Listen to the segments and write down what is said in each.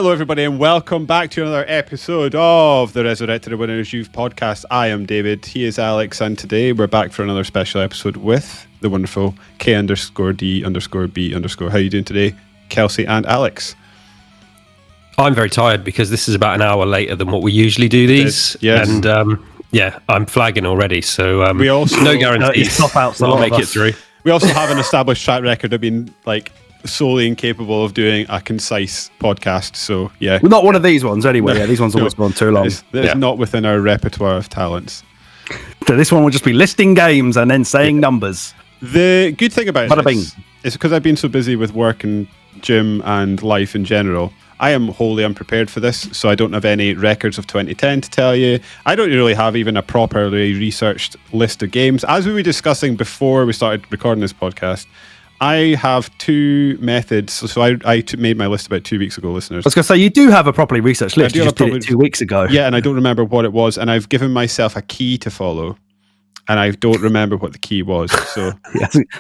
Hello, everybody, and welcome back to another episode of the Resurrected Winners Youth podcast. I am David, he is Alex, and today we're back for another special episode with the wonderful K_D_B_. How are you doing today, Kelsey and Alex? I'm very tired because this is about an hour later than what we usually do these. Yes. And I'm flagging already, so we also no guarantees I'll make it through. We also have an established track record of being solely incapable of doing a concise podcast, so yeah. Well, not one of these ones anyway. Yeah, these ones always gone too long. It's not within our repertoire of talents. So this one will just be listing games and then saying numbers. The good thing about Bada this is because I've been so busy with work and gym and life in general, I am wholly unprepared for this, so I don't have any records of 2010 to tell you. I don't really have even a properly researched list of games. As we were discussing before we started recording this podcast, I have two methods. So I made my list about 2 weeks ago, listeners. I was going to say, you do have a properly researched list. You just did it 2 weeks ago. Yeah, and I don't remember what it was, and I've given myself a key to follow, and I don't remember what the key was. So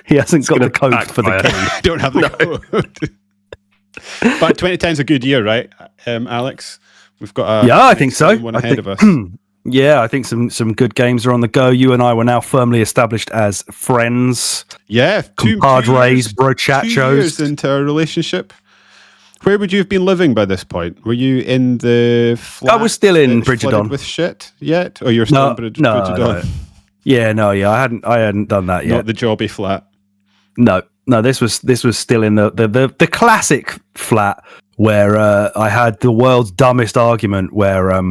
he hasn't got the code for the key. I don't have the code. But 2010 is a good year, right, Alex? We've got I think so. One ahead of us. Yeah, I think some good games are on the go. You and I were now firmly established as friends. Yeah, compadres, brochachos. 2 years into our relationship. Where would you have been living by this point? Were you in the flat? I was still in Bridgedon with shit yet, or you're still in Bridgedon? No. Yeah, I hadn't done that yet. Not the jobby flat. No, this was still in the classic flat where I had the world's dumbest argument where I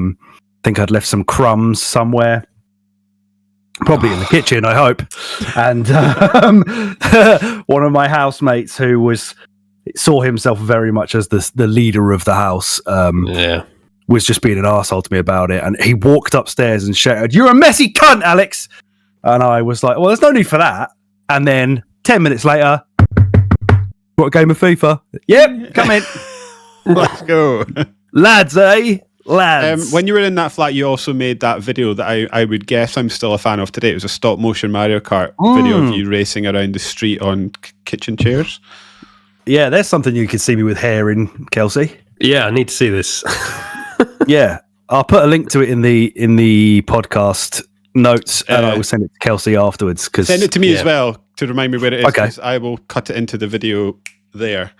think I'd left some crumbs somewhere, probably in the kitchen, I hope. And one of my housemates who saw himself very much as the leader of the house, was just being an arsehole to me about it. And he walked upstairs and shouted, "You're a messy cunt, Alex!" And I was like, well, there's no need for that. And then 10 minutes later, what, a game of FIFA? Yep, come in. Let's go. Lads, eh? Lads. When you were in that flat, you also made that video that I would guess I'm still a fan of today. It was a stop motion Mario Kart video of you racing around the street on kitchen chairs. Yeah, there's something you could see me with hair in, Kelsey. Yeah, I need to see this. Yeah, I'll put a link to it in the podcast notes, and I will send it to Kelsey afterwards. Send it to me as well to remind me where it is. Okay. I will cut it into the video there.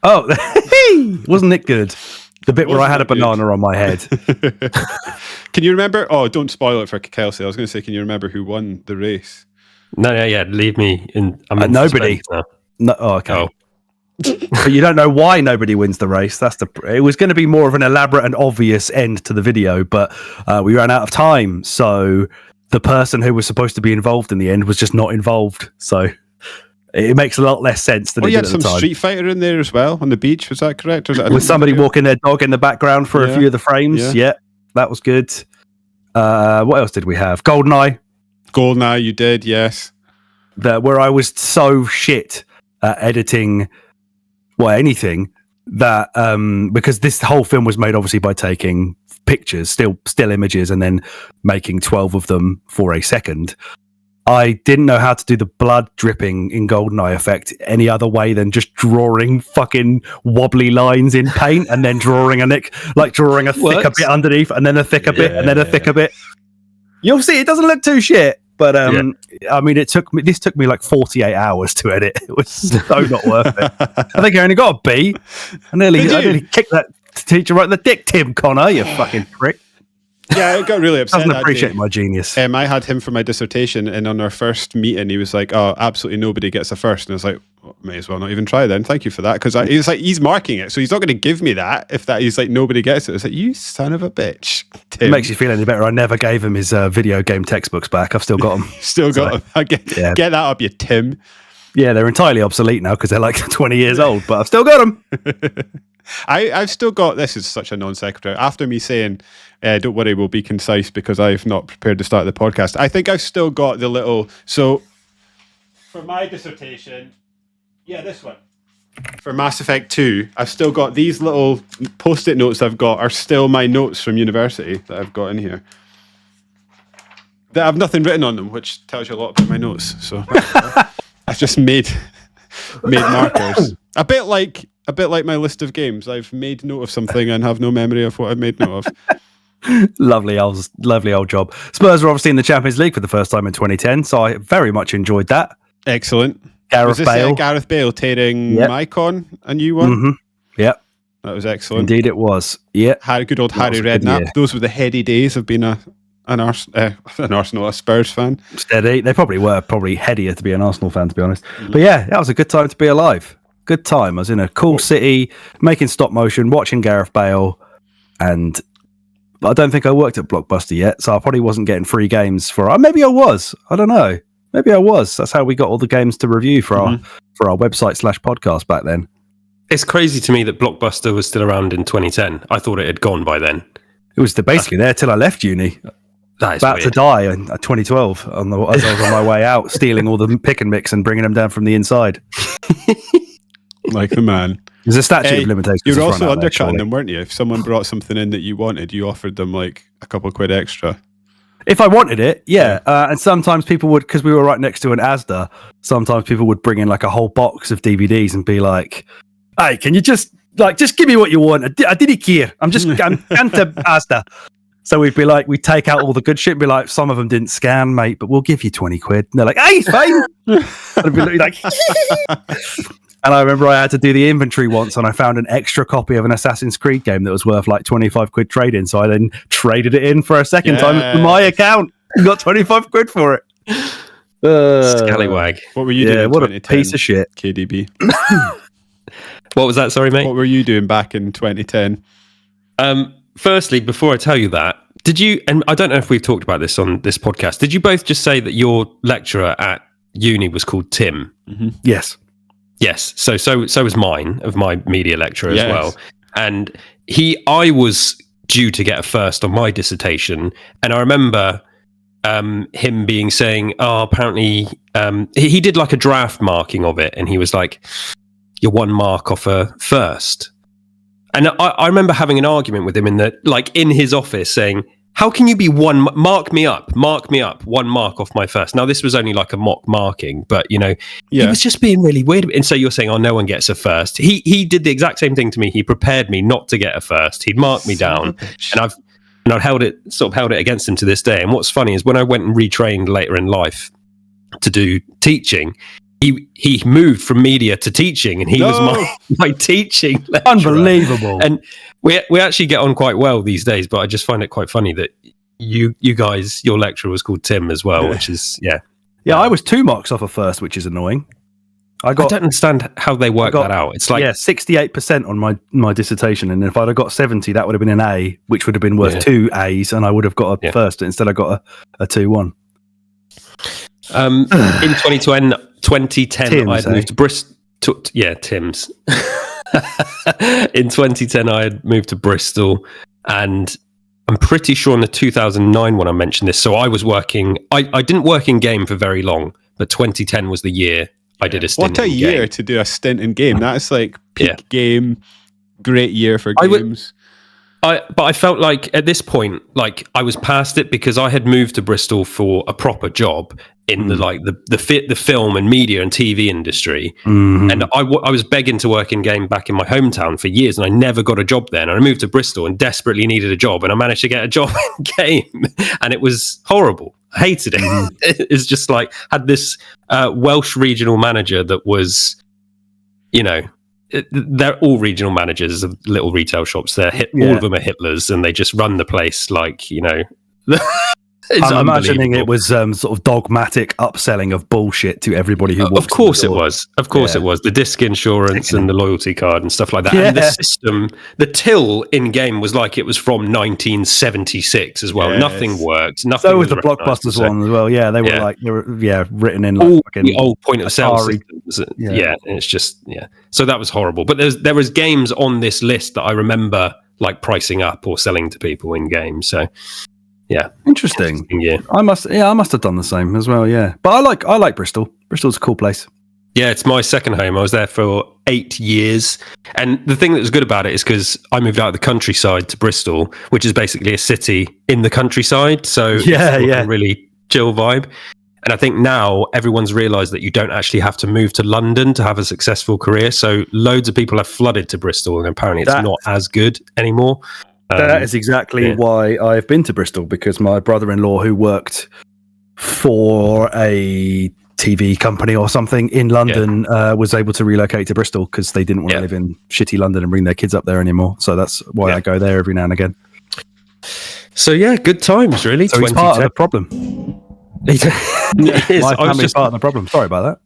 Oh, wasn't it good? The bit where I had a banana on my head. Can you remember? Oh, don't spoil it for Kelsey. I was going to say, can you remember who won the race? No, leave me in. I'm in nobody. suspense now. No, oh, okay. Oh. But you don't know why nobody wins the race. It was going to be more of an elaborate and obvious end to the video, but we ran out of time. So the person who was supposed to be involved in the end was just not involved. So it makes a lot less sense than it did at the time. You had some Street Fighter in there as well on the beach. Was that correct? With somebody walking their dog in the background for a few of the frames. Yeah, that was good. What else did we have? GoldenEye. GoldenEye, you did, yes. Where I was so shit at editing, anything that because this whole film was made obviously by taking pictures, still images, and then making 12 of them for a second. I didn't know how to do the blood dripping in GoldenEye effect any other way than just drawing fucking wobbly lines in paint and then drawing a thicker bit underneath and then a thicker bit and then a thicker bit. You'll see, it doesn't look too shit, but I mean, this took me like 48 hours to edit. It was so not worth it. I think I only got a B. I nearly kicked that teacher right in the dick, Tim Connor, you fucking prick. Yeah, I got really upset. Doesn't appreciate my genius. I had him for my dissertation, and on our first meeting, he was like, "Oh, absolutely nobody gets a first." And I was like, well, "May as well not even try then. Thank you for that." Because he's like, he's marking it, so he's not going to give me that if that he's like nobody gets it. It's like, you son of a bitch, Tim. It makes you feel any better. I never gave him his video game textbooks back. I've still got them. Still got them. Get that up, you Tim. Yeah, they're entirely obsolete now because they're like 20 years old, but I've still got them. I've still got, this is such a non sequitur. After me saying, don't worry, we'll be concise because I've not prepared to start the podcast. I think I've still got the little, so for my dissertation, this one. For Mass Effect 2, I've still got these little post-it notes I've got are still my notes from university that I've got in here. That have nothing written on them, which tells you a lot about my notes. So I've just made markers. A bit like my list of games. I've made note of something and have no memory of what I've made note of. Lovely old job. Spurs were obviously in the Champions League for the first time in 2010, so I very much enjoyed that. Excellent. Gareth Bale. Gareth Bale tearing Maicon, a new one? Mm-hmm. Yep. That was excellent. Indeed it was. Yeah. Good old Harry Redknapp. Those were the heady days of being an Arsenal, a Spurs fan. Steady. They probably were headier to be an Arsenal fan, to be honest. Mm-hmm. But yeah, that was a good time to be alive. Good time. I was in a cool city, making stop motion, watching Gareth Bale, and I don't think I worked at Blockbuster yet, so I probably wasn't getting free games for. Maybe I was. I don't know. Maybe I was. That's how we got all the games to review for our website /podcast back then. It's crazy to me that Blockbuster was still around in 2010. I thought it had gone by then. It was basically there till I left uni. That is about weird. To die in 2012 as I was on my way out, stealing all the pick and mix and bringing them down from the inside. Like the man. There's a statute of limitations. You were also undercutting them, weren't you? If someone brought something in that you wanted, you offered them like a couple of quid extra. If I wanted it, yeah. And sometimes people would, because we were right next to an Asda, sometimes people would bring in like a whole box of DVDs and be like, hey, can you just give me what you want? I didn't care. I'm to Asda. So we'd be like, we'd take out all the good shit and be like, some of them didn't scan, mate, but we'll give you 20 quid. And they're like, hey, it's fine. And I'd be like, and I remember I had to do the inventory once and I found an extra copy of an Assassin's Creed game that was worth like 25 quid trade-in. So I then traded it in for a second time to my account and got 25 quid for it. Scallywag. What were you doing? What a piece of shit. KDB. What was that? Sorry, mate. What were you doing back in 2010? Firstly, before I tell you that, did you, and I don't know if we've talked about this on this podcast, did you both just say that your lecturer at uni was called Tim? Mm-hmm. Yes. Yes. So was mine, of my media lecturer as well. And I was due to get a first on my dissertation. And I remember him saying, apparently, he did like a draft marking of it. And he was like, you're 1 mark off a first. And I remember having an argument with him in his office saying, how can you be mark me up 1 mark off my first? Now, this was only like a mock marking, but he was just being really weird. And so you're saying, oh, no one gets a first. He did the exact same thing to me. He prepared me not to get a first. He'd marked me down and I've held it against him to this day. And what's funny is when I went and retrained later in life to do teaching, he moved from media to teaching, and he was my teaching lecturer. Unbelievable. And we actually get on quite well these days, but I just find it quite funny that you guys, your lecturer was called Tim as well, which is yeah. I was 2 marks off a first, which is annoying. I don't understand how they work that out. It's like 68% on my dissertation, and if I'd have got 70, that would have been an A, which would have been worth 2 A's, and I would have got a first. Instead, I got a 2-1. In 2010, Tim's, I had moved to Bristol. Tim's. In 2010, I had moved to Bristol, and I'm pretty sure in the 2009 when I mentioned this. So I was working. I didn't work in game for very long, but 2010 was the year I did a stint. What a year game. to do a stint in game! That's like peak game. Great year for games. But I felt like at this point, like I was past it because I had moved to Bristol for a proper job in the film and media and TV industry, and I was begging to work in game back in my hometown for years, and I never got a job then. And I moved to Bristol and desperately needed a job, and I managed to get a job in game, and it was horrible. I hated it. It's just like had this Welsh regional manager that was, they're all regional managers of little retail shops. All of them are Hitlers, and they just run the place like, I'm imagining it was sort of dogmatic upselling of bullshit to everybody who walks. Of course it was. Of course it was. The disc insurance and the loyalty card and stuff like that. Yeah. And the system, the till in game was like it was from 1976 as well. Yes. Nothing worked. Nothing. So was the Blockbusters one as well. Yeah, they were written in all the old point of sale systems. Yeah, and it's just So that was horrible. But there was games on this list that I remember like pricing up or selling to people in games. So. Yeah, interesting. Yeah, I must have done the same as well. Yeah, but I like Bristol. Bristol's a cool place. Yeah, it's my second home. I was there for 8 years, and the thing that was good about it is because I moved out of the countryside to Bristol, which is basically a city in the countryside. So it's a really chill vibe. And I think now everyone's realised that you don't actually have to move to London to have a successful career. So loads of people have flooded to Bristol, and apparently it's not as good anymore. That is exactly why I've been to Bristol, because my brother-in-law, who worked for a TV company or something in London, was able to relocate to Bristol because they didn't want to live in shitty London and bring their kids up there anymore. So that's why I go there every now and again. So good times, really. So he's part of the problem. My family's part of the problem. Sorry about that.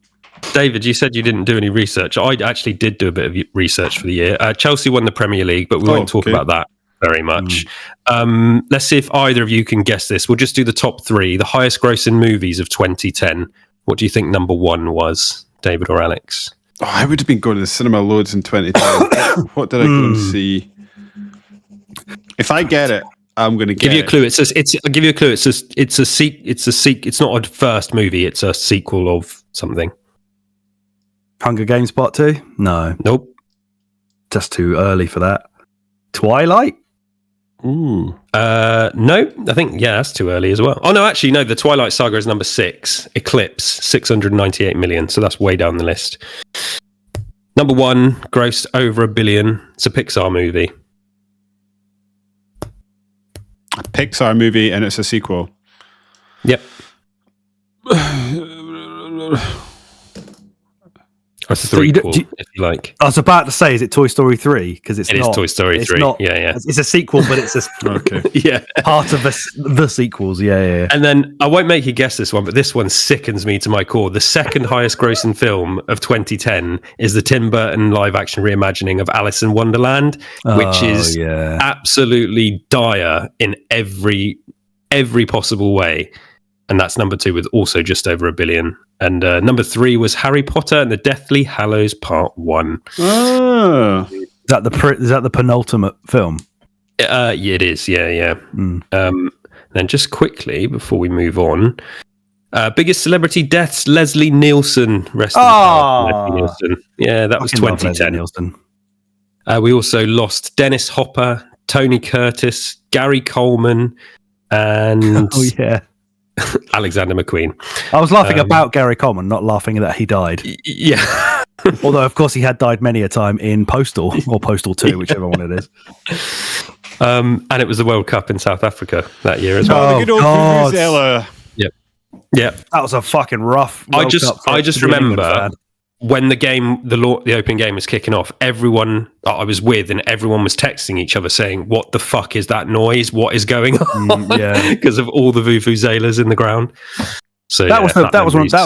David, you said you didn't do any research. I actually did do a bit of research for the year. Chelsea won the Premier League, but we won't talk about that very much. Let's see if either of you can guess this. We'll just do the top 3, the highest grossing movies of 2010. What do you think number 1 was, David or Alex? I would have been going to the cinema loads in 2010. What did I go and see? If I get it, I'm going to give you a clue. I'll give you a clue. It's not a first movie. It's a sequel of something. Hunger Games Part 2? No. Nope. Just too early for that. Twilight? No, I think that's too early as well. Oh no, actually no, the Twilight Saga is number 6. Eclipse, 698 million, so that's way down the list. Number 1 grossed over $1 billion. It's a Pixar movie. A Pixar movie, and it's a sequel. Yep. A threequel, if you like. I was about to say, is it Toy Story 3? Because it is Toy Story 3. It's a sequel, but it's a part of the sequels. Yeah. And then I won't make you guess this one, but this one sickens me to my core. The second highest grossing film of 2010 is the Tim Burton live action reimagining of Alice in Wonderland, which is absolutely dire in every possible way. And that's number 2 with also just over $1 billion. And number 3 was Harry Potter and the Deathly Hallows Part 1. Oh. Is that the penultimate film? It is, yeah. Then just quickly, before we move on, biggest celebrity deaths, Leslie Nielsen. Rest in peace, Leslie Nielsen. Yeah, that was 2010. We also lost Dennis Hopper, Tony Curtis, Gary Coleman, and... Oh, yeah. Alexander McQueen. I was laughing about Gary Coleman, not laughing that he died. Yeah. Although, of course, he had died many a time in Postal or Postal 2, whichever one it is. And it was the World Cup in South Africa that year as well. The good old Vuvuzela. Yep. Yeah, that was a fucking rough. I just remember when the opening game was kicking off, everyone that I was with and everyone was texting each other saying, "What the fuck is that noise? What is going on?" Because of all the vuvuzelas in the ground. So that was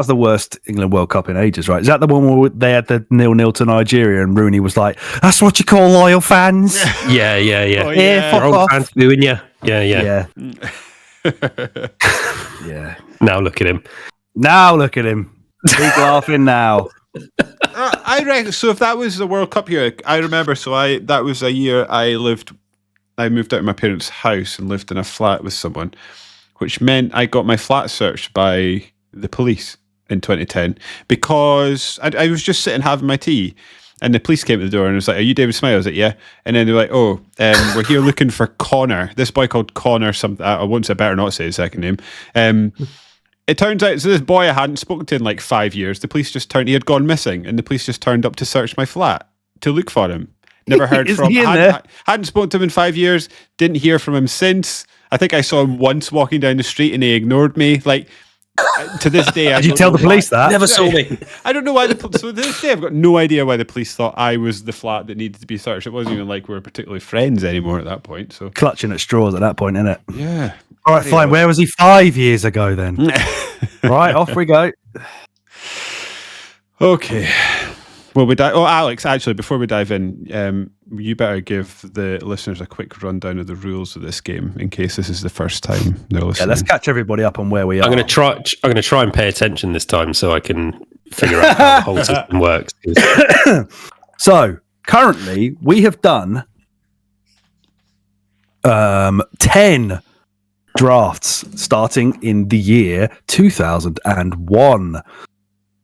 the worst England World Cup in ages, right? Is that the one where they had the 0-0 to Nigeria and Rooney was like, "That's what you call loyal fans." Yeah. Oh, yeah. Fuck off. Fans doing you. Yeah. Yeah. Now look at him. He's laughing now. I reckon. So if that was the World Cup year, I remember. So that was a year I moved out of my parents' house and lived in a flat with someone, which meant I got my flat searched by the police in 2010 because I was just sitting having my tea. And the police came to the door and was like, "Are you David Smiley?" I was like, "Yeah." And then they're like, "Oh, we're here looking for Connor. This boy called Connor. Something. I won't say. Better not say his second name." It turns out, so this boy I hadn't spoken to in like 5 years. The police he had gone missing, and the police just turned up to search my flat to look for him. Never heard from him. Hadn't spoken to him in 5 years. Didn't hear from him since. I think I saw him once walking down the street, and he ignored me. Like. To this day, did you tell the police that? Never saw me. I don't know why so to this day I've got no idea why the police thought I was the flat that needed to be searched. It wasn't even like we were particularly friends anymore at that point. So clutching at straws at that point, innit? Yeah. All right, fine. Where was he 5 years ago then? Right, off we go. Okay. Well, Alex, actually, before we dive in, you better give the listeners a quick rundown of the rules of this game in case this is the first time they're listening. Yeah, let's catch everybody up on where we are. I'm going to try and pay attention this time so I can figure out how the whole system works. So currently, we have done 10 drafts starting in the year 2001.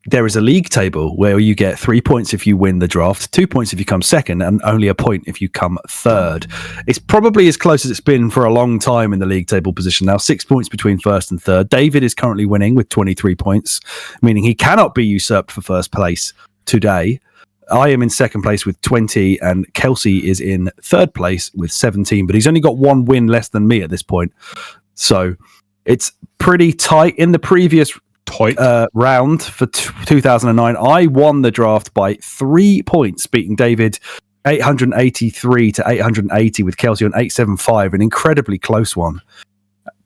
There is a league table where you get 3 points if you win the draft, 2 points if you come second, and only a point if you come third. It's probably as close as it's been for a long time in the league table position now. 6 points between first and third. David is currently winning with 23 points, meaning he cannot be usurped for first place today. I am in second place with 20, and Kelsey is in third place with 17, but he's only got one win less than me at this point. So it's pretty tight. In the previous round for 2009, I won the draft by 3 points, beating David 883 to 880 with Kelsey on 875, an incredibly close one.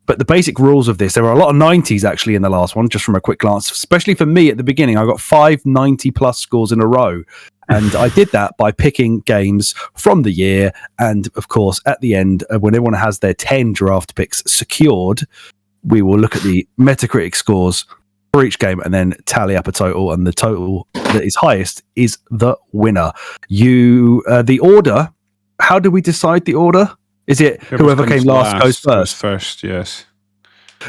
But the basic rules of this, there are a lot of 90s actually in the last one, just from a quick glance, especially for me at the beginning. I got 5 90 plus scores in a row. And I did that by picking games from the year. And of course, at the end, when everyone has their 10 draft picks secured, we will look at the Metacritic scores for each game and then tally up a total, and the total that is highest is the winner. The order, how do we decide the order? Is it whoever came last goes first? First, yes.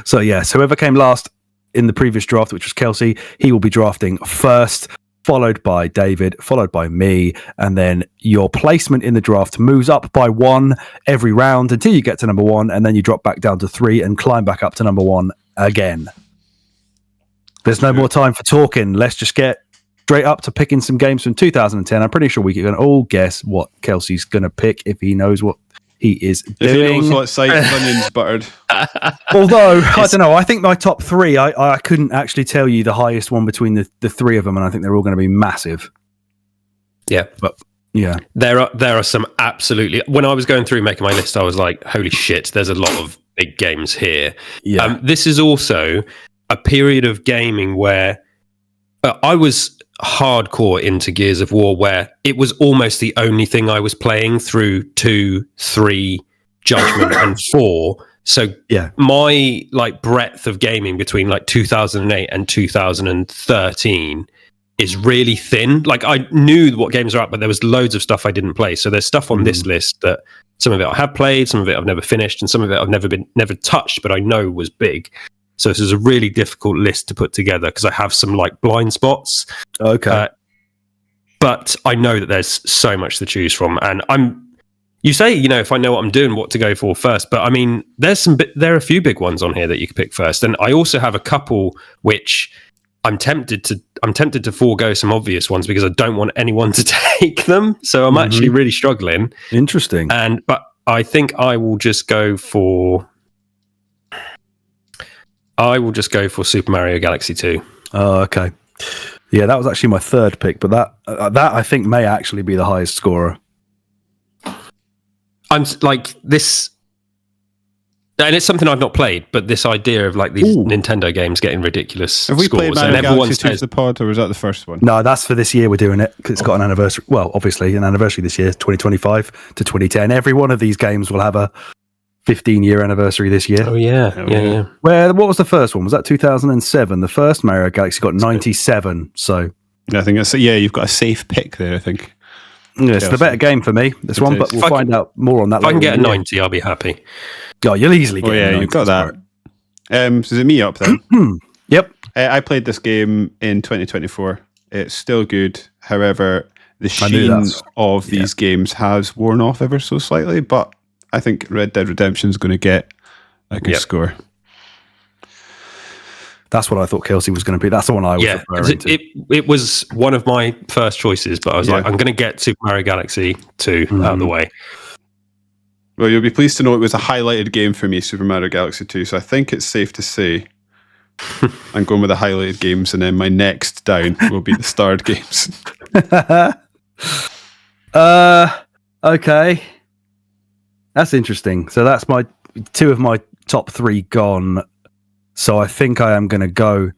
So yes, whoever came last in the previous draft, which was Kelsey, he will be drafting first, followed by David, followed by me, and then your placement in the draft moves up by 1 every round until you get to number 1, and then you drop back down to 3 and climb back up to number 1 again. There's no more time for talking. Let's just get straight up to picking some games from 2010. I'm pretty sure we can all guess what Kelsey's going to pick if he knows what he is doing. If he knows what side of onions buttered. Although, I don't know. I think my top 3, I couldn't actually tell you the highest one between the 3 of them, and I think they're all going to be massive. Yeah. But yeah. There are some absolutely... When I was going through making my list, I was like, holy shit, there's a lot of big games here. Yeah. This is also a period of gaming where I was hardcore into Gears of War, where it was almost the only thing I was playing through 2, 3, Judgment, and 4. So yeah, my breadth of gaming between 2008 and 2013 is really thin. I knew what games are up, but there was loads of stuff I didn't play. So there's stuff on this list that some of it I have played, some of it I've never finished, and some of it I've never touched, but I know was big. So this is a really difficult list to put together because I have some blind spots. Okay. But I know that there's so much to choose from. And you say, if I know what I'm doing, what to go for first. But I mean, there are a few big ones on here that you could pick first. And I also have a couple which I'm tempted to forego some obvious ones because I don't want anyone to take them. So I'm actually really struggling. Interesting. But I think I will just go for... I will just go for Super Mario Galaxy 2. Oh, okay. Yeah, that was actually my third pick, but that I think may actually be the highest scorer. I'm like this, and it's something I've not played, but this idea of like these Nintendo games getting ridiculous Have we scores, played Mario and everyone Galaxy 2 says the pod, or was that the first one? No, that's for this year. We're doing it because it's got an anniversary. Well, obviously, an anniversary this year, 2025 to 2010. Every one of these games will have a 15-year anniversary this year. Oh yeah. What was the first one? Was that 2007? The first Mario Galaxy got 97. So I think that's you've got a safe pick there. I think. Yeah, it's the better game for me, this one, but we'll find out more on that later. If I can get a in the 90, I'll be happy. Oh, you'll easily get a 90. You've got that. So is it me up then? Yep. I played this game in 2024. It's still good. However, the sheen of these games has worn off ever so slightly, but I think Red Dead Redemption is going to get a good score. That's what I thought Kelsey was going to be. That's the one I was referring to. It was one of my first choices, but I was like, I'm going to get Super Mario Galaxy 2 out of the way. Well, you'll be pleased to know it was a highlighted game for me, Super Mario Galaxy 2, so I think it's safe to say I'm going with the highlighted games, and then my next down will be the starred games. Okay. That's interesting. So that's my two of my top three gone. So I think I am going to go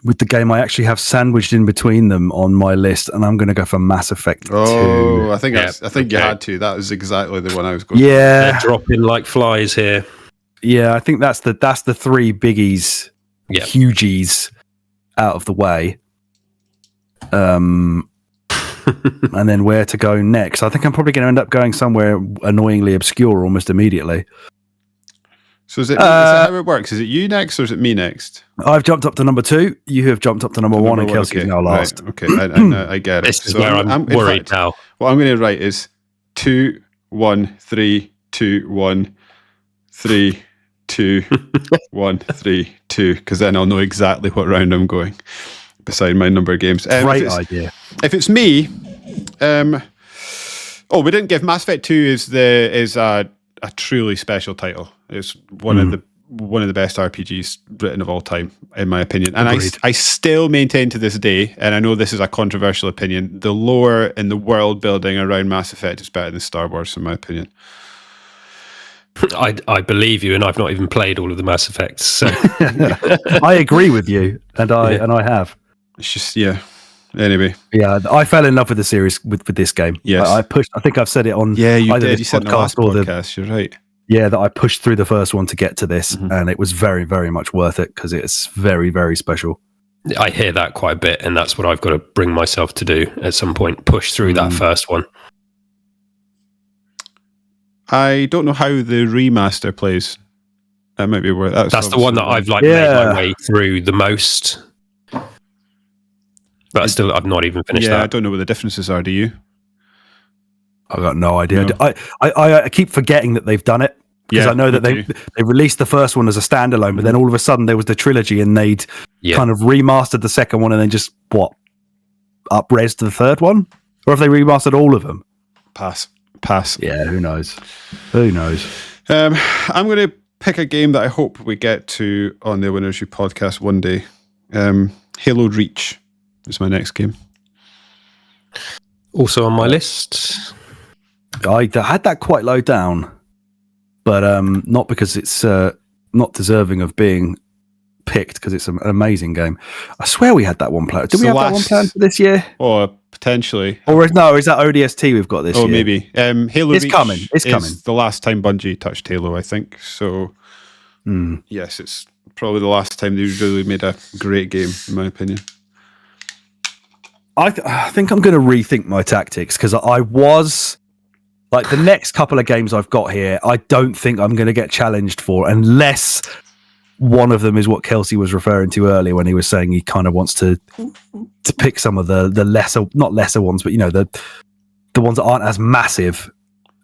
with the game I actually have sandwiched in between them on my list, and I'm going to go for Mass Effect 2. Oh, I think you had to. That was exactly the one I was going for. They're dropping like flies here. Yeah, I think that's the three biggies, hugies out of the way. And then where to go next? I think I'm probably going to end up going somewhere annoyingly obscure almost immediately. So is that how it works? Is it you next or is it me next? I've jumped up to number 2. You have jumped up to number 1, and Kelsey's now last. Right, okay, I get it. This is where I'm worried now. What I'm going to write is 2, 1, 3, 2, 1, 3, 2, 1, 3, 2, because then I'll know exactly what round I'm going beside my number of games. Great idea. If it's me, we didn't give Mass Effect 2 is a truly special title. It's one of the best RPGs written of all time, in my opinion. And I still maintain to this day, and I know this is a controversial opinion, the lore and the world building around Mass Effect is better than Star Wars, in my opinion. I believe you, and I've not even played all of the Mass Effects. So. I agree with you, and I have. It's just Anyway, I fell in love with the series with this game. Yes, I pushed. I think I've said it on you either did. this You podcast or the podcast. You're right. Yeah, that I pushed through the first one to get to this, and it was very, very much worth it because it's very, very special. I hear that quite a bit, and that's what I've got to bring myself to do at some point. Push through that first one. I don't know how the remaster plays. That might be worth. That's the one that I've made my way through the most. But I've not even finished that. I don't know what the differences are. Do you? I've got no idea. No. I keep forgetting that they've done it because I know that they released the first one as a standalone, but then all of a sudden there was the trilogy and they'd kind of remastered the second one and then just up-res to the third one? Or have they remastered all of them? Pass. Yeah, who knows? I'm going to pick a game that I hope we get to on the Winners You podcast one day. Halo Reach is my next game. Also on my list. I had that quite low down, but not because it's not deserving of being picked, because it's an amazing game. I swear we had that one planned. Did we have that one planned for this year? Or potentially. Or is that ODST we've got this year? Oh, maybe. Halo It's Reach coming. It's coming. The last time Bungie touched Halo, I think. So, yes, it's probably the last time they really made a great game, in my opinion. I think I'm going to rethink my tactics because I was like the next couple of games I've got here. I don't think I'm going to get challenged for unless one of them is what Kelsey was referring to earlier when he was saying he kind of wants to pick some of the lesser, not lesser ones, but the ones that aren't as massive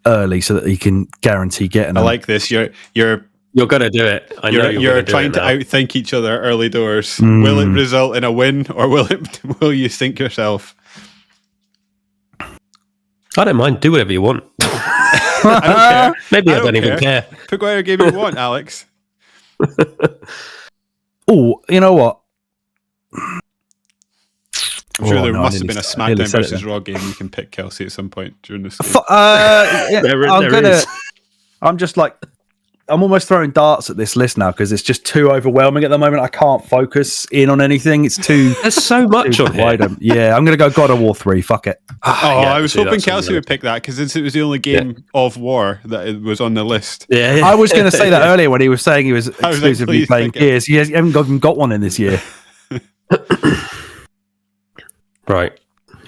early so that he can guarantee getting them. I like this. You're going to do it. I know you're trying to outthink each other early doors. Will it result in a win, or will you sink yourself? I don't mind. Do whatever you want. I don't care. Maybe I don't even care. Pick whatever game you want, Alex. Oh, you know what? I'm sure there must have been a SmackDown versus Raw game you can pick, Kelsey, at some point during this game. I'm just like, I'm almost throwing darts at this list now because it's just too overwhelming at the moment. I can't focus in on anything. It's too. There's so much on here. Yeah, I'm going to go God of War 3. Fuck it. I was hoping Kelsey would pick that because it was the only game of war that it was on the list. Yeah. I was going to say that earlier when he was saying he was exclusively playing Gears. He hasn't even got one in this year. Right.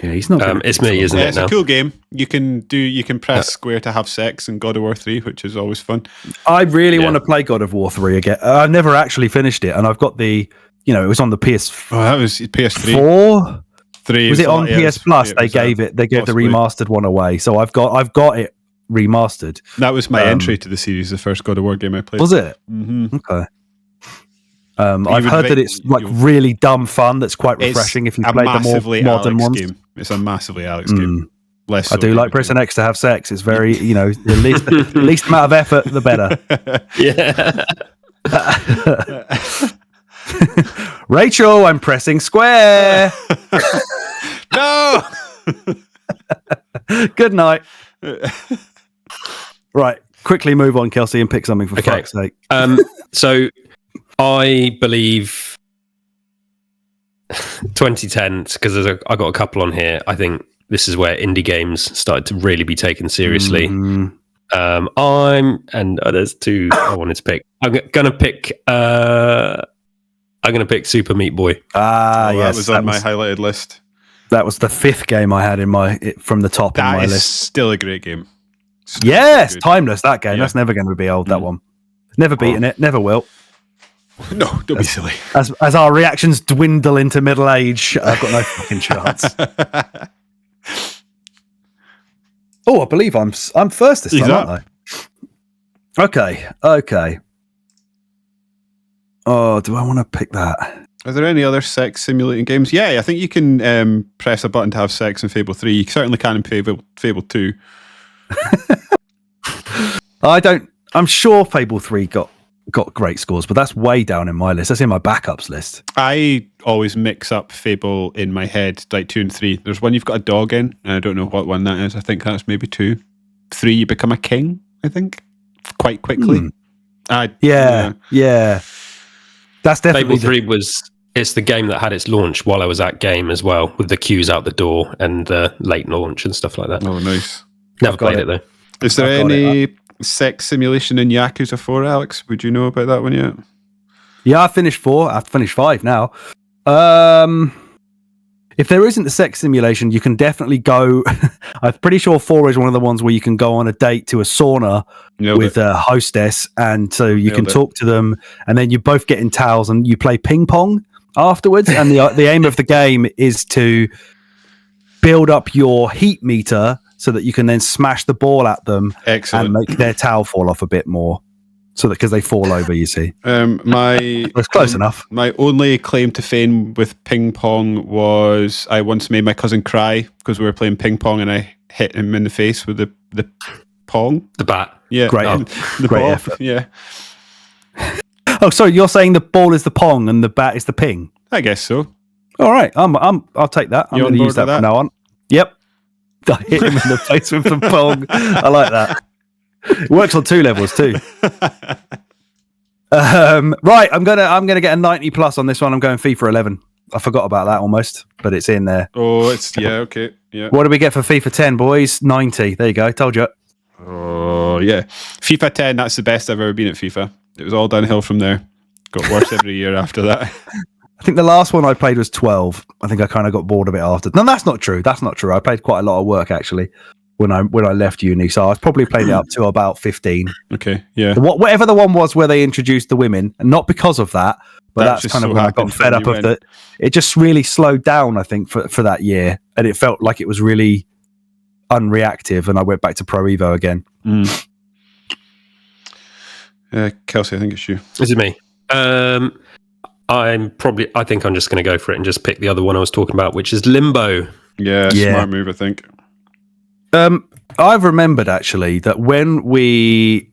Yeah, he's not. It's me, isn't it? It's a cool game. You can press square to have sex in God of War 3, which is always fun. I really want to play God of War 3 again. I've never actually finished it, and I've got it was on the PS. Oh, that was PS3. 4? 3 was it on PS Plus? They gave the remastered one away, so I've got it remastered. That was my entry to the series. The first God of War game I played. Was it? Mm-hmm. Okay. I've heard that it's like really dumb fun. That's quite refreshing if you played the more modern ones. Game. It's a massively Alex game. I do like pressing X to have sex. It's very, the least amount of effort, the better. Yeah. Rachel, I'm pressing square. No. Good night. Right, quickly move on, Kelsey, and pick something for fuck's sake. So I believe 2010, because I got a couple on here. I think this is where indie games started to really be taken seriously. There's two I wanted to pick. I'm gonna pick Super Meat Boy. Yes, that was on my highlighted list. That was the fifth game I had from the top in my list. That is still a great game. Yes, timeless, that game. Yeah. That's never going to be old, that one. Never beaten it, never will. No, don't be silly. As our reactions dwindle into middle age, I've got no fucking chance. I believe I'm first this time, aren't I? Okay. Oh, do I want to pick that? Are there any other sex simulating games? Yeah, I think you can press a button to have sex in Fable 3. You certainly can in Fable 2. I'm sure Fable 3 got great scores, but that's way down in my list. That's in my backups list. I always mix up Fable in my head, like 2 and 3. There's one you've got a dog in, and I don't know what one that is. I think that's maybe 2. 3, you become a king, I think, quite quickly. Yeah. That's definitely Fable 3 it's the game that had its launch while I was at Game as well, with the queues out the door and late launch and stuff like that. Oh, nice. Never played it though. Is there any sex simulation in Yakuza 4, Alex? Would you know about that one yet? Yeah, I finished 4. I've finished 5 now. If there isn't a sex simulation, you can definitely go. I'm pretty sure 4 is one of the ones where you can go on a date to a sauna with a hostess, and so you can talk to them, and then you both get in towels and you play ping pong afterwards. And the aim of the game is to build up your heat meter so that you can then smash the ball at them and make their towel fall off a bit more. So that because they fall over, you see. It's close enough. My only claim to fame with ping pong was I once made my cousin cry because we were playing ping pong and I hit him in the face with the pong. The bat. Yeah. Great ball. effort. Yeah. Oh, sorry, you're saying the ball is the pong and the bat is the ping? I guess so. All right. I'll take that. I'm going to use that from now on. Yep. I hit him in the face with the pong. I like that. It works on 2 levels too. Right, I'm gonna get a 90 plus on this one. I'm going FIFA 11. I forgot about that almost, but it's in there. Oh, okay. Yeah. What do we get for FIFA 10, boys? 90. There you go. Told you. Oh yeah, FIFA 10. That's the best I've ever been at FIFA. It was all downhill from there. Got worse every year after that. I think the last one I played was 12. I think I kind of got bored of it after. No, that's not true. I played quite a lot of work actually. When I left uni, so I've probably played it up to about 15. Okay, yeah. Whatever the one was where they introduced the women, and not because of that, but that's kind of when I got fed up of that. It just really slowed down, I think, for that year, and it felt like it was really unreactive, and I went back to Pro Evo again. Kelsey, I think it's you. Is it me? I think I'm just going to go for it and just pick the other one I was talking about, which is Limbo. Yeah, smart move, I think. I've remembered actually that when we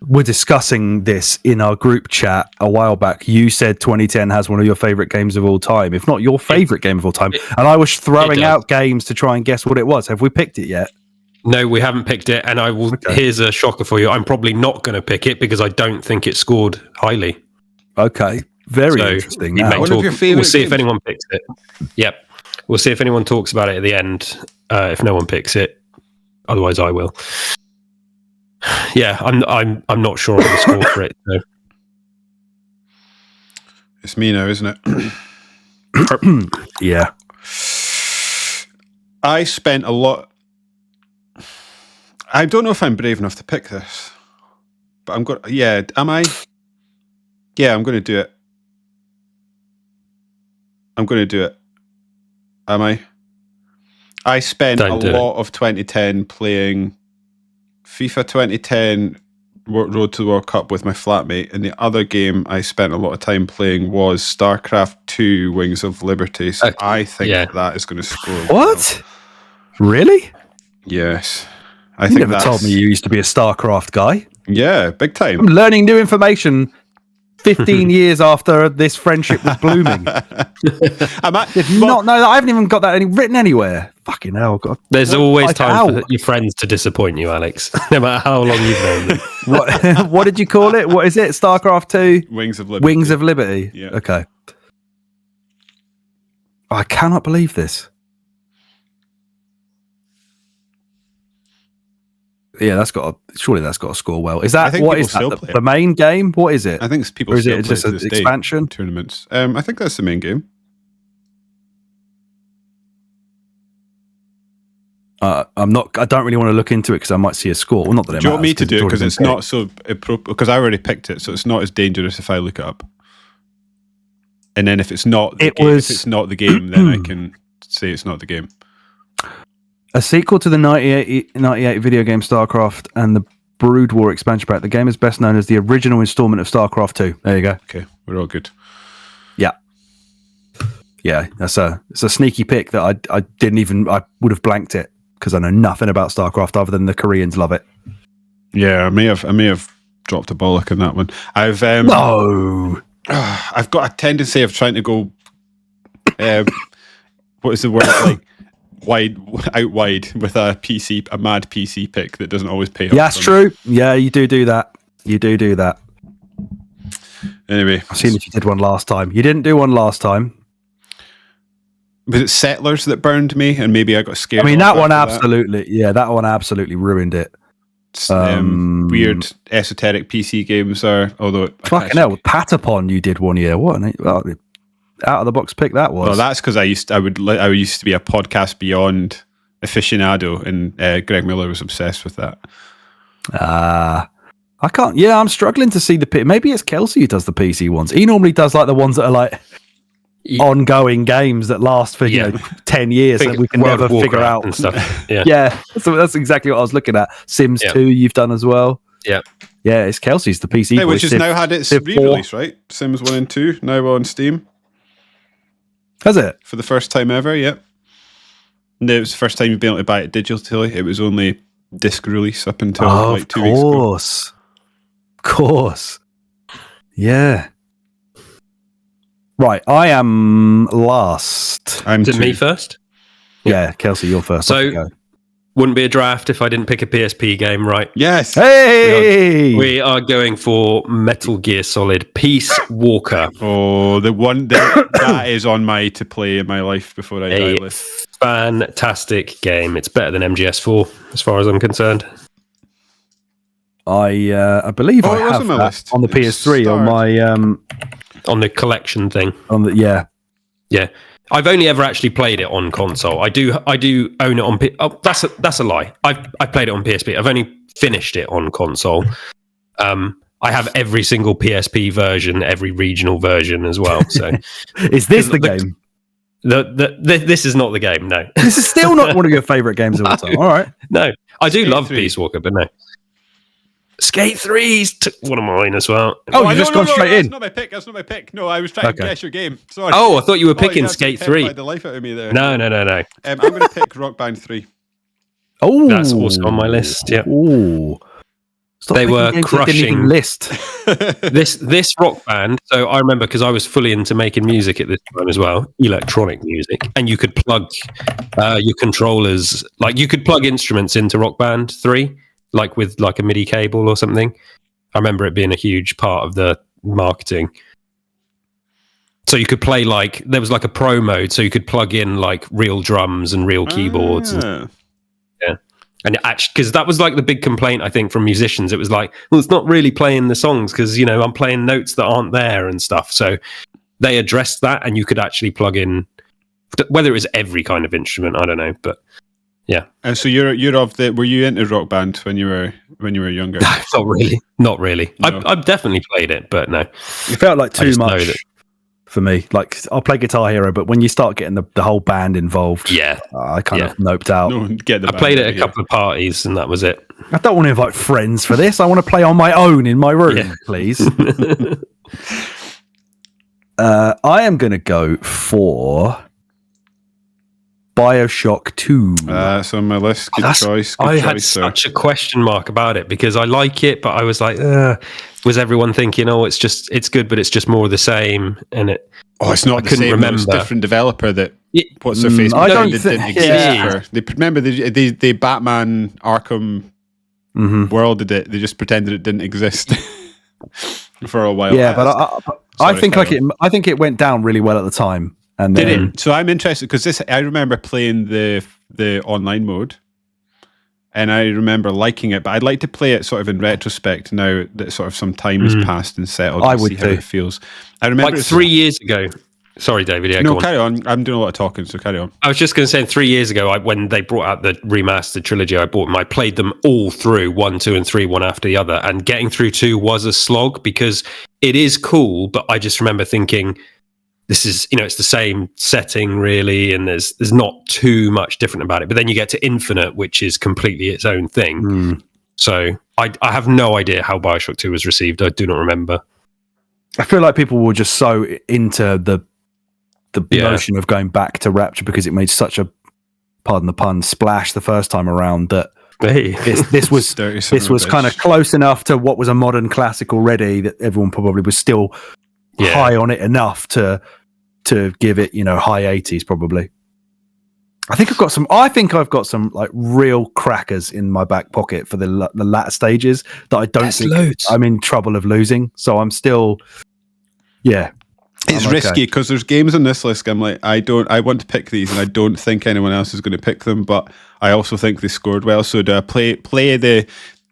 were discussing this in our group chat a while back. You said 2010 has one of your favorite games of all time, if not your favorite game of all time. And I was throwing out games to try and guess what it was. Have we picked it yet? No, we haven't picked it. And I will. Okay. Here's a shocker for you. I'm probably not going to pick it because I don't think it scored highly. Okay. Very interesting. One of your favorite we'll see games. If anyone picks it. Yep. We'll see if anyone talks about it at the end. If no one picks it, otherwise I will. Yeah, I'm not sure on the score for it. So. It's me now, isn't it? Yeah. I spent a lot. I don't know if I'm brave enough to pick this, but I'm going. Yeah, am I? Yeah, I'm going to do it. I'm going to do it. Am I? I spent a lot of 2010 playing FIFA 2010 Road to the World Cup with my flatmate, and the other game I spent a lot of time playing was StarCraft 2 Wings of Liberty. So I think that is going to score. What? Really? Yes. You never told me you used to be a StarCraft guy. Yeah, big time. I'm learning new information 15 years after this friendship was blooming. Did not know that. I haven't even got that written anywhere. Fucking hell. God. There's always time for your friends to disappoint you, Alex, no matter how long you've known them. What did you call it? What is it? StarCraft 2? Wings of Liberty. Wings of Liberty. Yeah. Okay. I cannot believe this. Yeah, surely that's got to score well. Is that what is that? The main game? What is it? I think people. Or is it just an expansion? Tournaments. I think that's the main game. I'm not. I don't really want to look into it because I might see a score. Well, not that. Do you want me to do it because it's not so? Because I already picked it, so it's not as dangerous if I look it up. And then if it's not, if it's not the game, then I can say it's not the game. A sequel to the 98 video game StarCraft and the Brood War expansion pack. The game is best known as the original installment of StarCraft 2. There you go. Okay, we're all good. Yeah. Yeah, it's a sneaky pick that I would have blanked it because I know nothing about StarCraft other than the Koreans love it. Yeah, I may have dropped a bollock on that one. I've got a tendency of trying to go what is the word like wide with a mad PC pick that doesn't always pay off. Yeah, that's true. Yeah, you do that. You do that. Anyway, I've seen if you did one last time. You didn't do one last time. Was it Settlers that burned me, and maybe I got scared? I mean, that one absolutely ruined it. Weird esoteric PC games are, although fucking hell, Patapon you did one year. What an out of the box pick that was. Well, that's because I used to be a Podcast Beyond aficionado, and Greg Miller was obsessed with that. I can't. Yeah, I'm struggling to see the. Maybe it's Kelsey who does the PC ones. He normally does like the ones that are like ongoing games that last for 10 years that we can never figure out and stuff. Yeah. So that's exactly what I was looking at. Sims 2 you've done as well. Yeah. Yeah, it's Kelsey's the PC which has now had its re-release, right? Sims 1 and 2 now on Steam. Has it? For the first time ever, yep. No, it was the first time you've been able to buy it digitally. It was only disc release up until 2 weeks ago. Of course. Yeah. Right, I am last. Is it me first? Yeah, Kelsey, you're first. So, wouldn't be a draft if I didn't pick a PSP game, right? Yes. Hey! We are going for Metal Gear Solid Peace Walker. Oh, the one that is on my to play in my life before I die list. Fantastic game. It's better than MGS4 as far as I'm concerned. I believe I have that list. On the PS3 on my on the collection thing. Yeah. I've only ever actually played it on console. I do own it on. That's a lie. I played it on PSP. I've only finished it on console. I have every single PSP version, every regional version as well. So, is this the game? This is not the game. No, this is still not one of your favorite games of all time. All right. No, I do love Peace Walker, but no. Skate 3's one of mine as well. Oh, you just gone straight in. That's not my pick. No, I was trying to guess your game. Sorry. Oh, I thought you were picking Skate 3. The life out of me there. No. I'm going to pick Rock Band 3. Oh, that's also on my list. Yeah. Ooh. Stop they picking were games that didn't even crushing list. this rock band. So I remember because I was fully into making music at this time as well, electronic music, and you could plug your controllers, like you could plug instruments into Rock Band 3, like with like a MIDI cable or something. I remember it being a huge part of the marketing. So you could play like there was like a pro mode, so you could plug in like real drums and real keyboards. And, yeah. And actually, because that was like the big complaint, I think, from musicians. It was like, well, it's not really playing the songs because, you know, I'm playing notes that aren't there and stuff. So they addressed that, and you could actually plug in, whether it was every kind of instrument, I don't know, but yeah. And so you're of the. Were you into Rock Band when you were younger? Not really. No. I've definitely played it, but no. It felt like too much for me. Like, I'll play Guitar Hero, but when you start getting the whole band involved, I kind of noped out. I played it at a couple of parties, and that was it. I don't want to invite friends for this. I want to play on my own in my room, please. I am going to go for BioShock 2. That's on my list. Good choice. I had such a question mark about it because I like it, but I was like, was everyone thinking, oh, it's good, but it's just more of the same? And it's not the same. Remember. It's a different developer that what's their face? I don't didn't exist. Remember the Batman Arkham world did it. They just pretended it didn't exist for a while. Yeah, but I think it went down really well at the time. And did it? So I'm interested because I remember playing the online mode, and I remember liking it. But I'd like to play it sort of in retrospect now that sort of some time has passed and settled. I would see how it feels. I remember like 3 years ago. Sorry, David. Yeah, no, carry on. I'm doing a lot of talking, so carry on. I was just going to say, 3 years ago, when they brought out the remastered trilogy, I bought them. I played them all through 1, 2, and 3, one after the other. And getting through 2 was a slog because it is cool, but I just remember thinking, this is, it's the same setting really, and there's not too much different about it. But then you get to Infinite, which is completely its own thing. So I have no idea how BioShock 2 was received. I do not remember. I feel like people were just so into the notion of going back to Rapture because it made such a, pardon the pun, splash the first time around that this was kind of close enough to what was a modern classic already that everyone probably was still high on it enough to give it, high 80s probably. I think I've got some like real crackers in my back pocket for the latter stages that I don't think I'm in trouble of losing. So I'm still, it's risky because there's games on this list. I'm like, I want to pick these, and I don't think anyone else is going to pick them. But I also think they scored well. So do I play the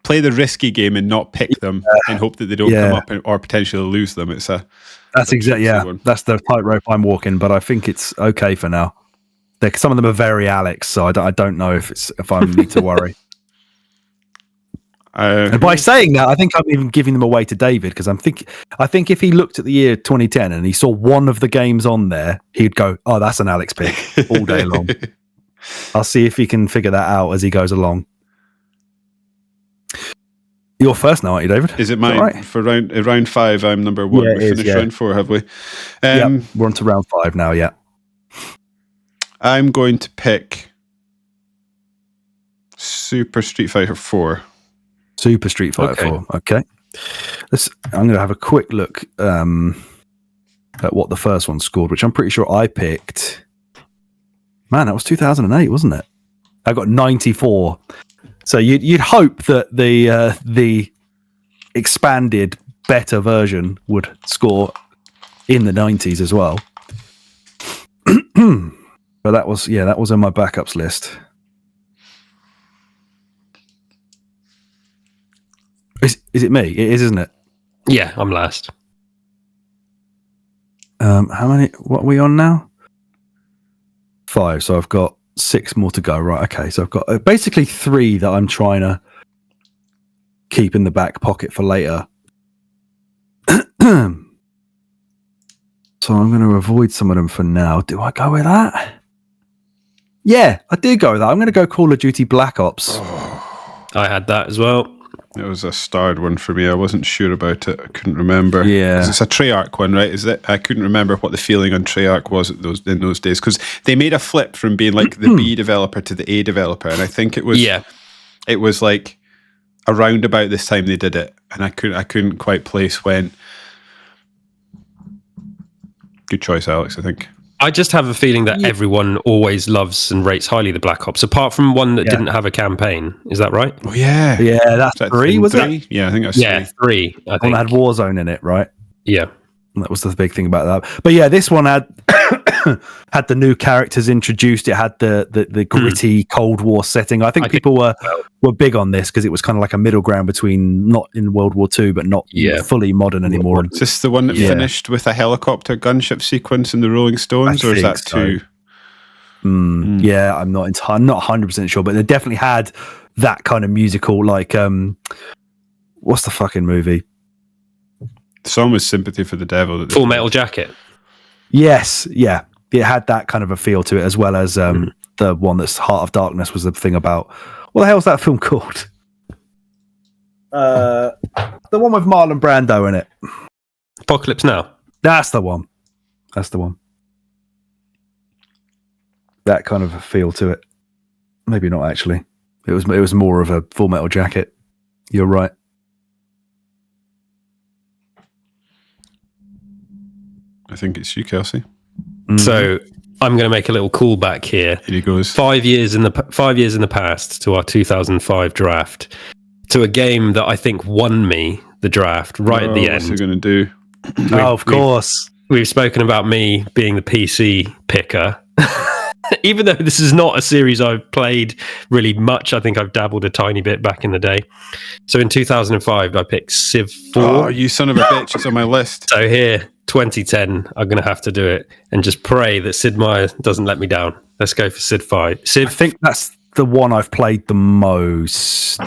risky game and not pick them and hope that they don't come up or potentially lose them? That's exactly that's the tightrope I'm walking. But I think it's okay for now. Some of them are very Alex, so I don't know if I need to worry. And by saying that, I think I'm even giving them away to David because I think if he looked at the year 2010 and he saw one of the games on there, he'd go, "Oh, that's an Alex pick all day long." I'll see if he can figure that out as he goes along. You're first now, aren't you, David? Is it mine? Right? For round 5, I'm number 1. Yeah, we finished round 4, have we? We're on to round 5 now. Yeah. I'm going to pick Super Street Fighter 4. Super Street Fighter 4. Okay. I'm going to have a quick look at what the first one scored, which I'm pretty sure I picked. Man, that was 2008, wasn't it? I got 94. So you'd hope that the expanded, better version would score in the 90s as well. But that was on my backups list. Is it me? It is, isn't it? Yeah, I'm last. How many? What are we on now? 5. So I've got 6 more to go. Right. Okay. So I've got basically 3 that I'm trying to keep in the back pocket for later. So I'm going to avoid some of them for now. Do I go with that? Yeah, I did go with that. I'm going to go Call of Duty Black Ops. I had that as well. It was a starred one for me. I wasn't sure about it. I couldn't remember. Yeah, it's a Treyarch one, right? Is it? I couldn't remember what the feeling on Treyarch was in those days because they made a flip from being like the B developer to the A developer, and I think it was it was like around about this time they did it, and I couldn't quite place when. Good choice, Alex, I think. I just have a feeling that everyone always loves and rates highly the Black Ops, apart from one that didn't have a campaign. Is that right? Oh, yeah. Yeah, that's three, was it? Yeah, I think that's three. I think. One that had Warzone in it, right? Yeah. That was the big thing about that. But yeah, this one had had the new characters introduced. It had the gritty Cold War setting. I think people were big on this because it was kind of like a middle ground between not in World War II, but not fully modern anymore. Is this the one that finished with a helicopter gunship sequence in the Rolling Stones, or is that too? Yeah, I'm not 100% sure, but they definitely had that kind of musical, like what's the fucking movie? The song was "Sympathy for the Devil." Full Metal Jacket. Yes, yeah, it had that kind of a feel to it, as well as the one that's Heart of Darkness was the thing about. What the hell's that film called? The one with Marlon Brando in it. Apocalypse Now. That's the one. That kind of a feel to it. Maybe not actually. It was more of a Full Metal Jacket. You're right. I think it's you, Kelsey. Mm-hmm. So I'm going to make a little callback here. Here he goes. 5 years in the past to our 2005 draft, to a game that I think won me the draft right at the end. What's he going to do? Of course. We've spoken about me being the PC picker. Even though this is not a series I've played really much, I think I've dabbled a tiny bit back in the day. So in 2005, I picked Civ 4. Oh, you son of a bitch. It's on my list. So here, 2010, I'm going to have to do it and just pray that Sid Meier doesn't let me down. Let's go for Civ 5. I think that's the one I've played the most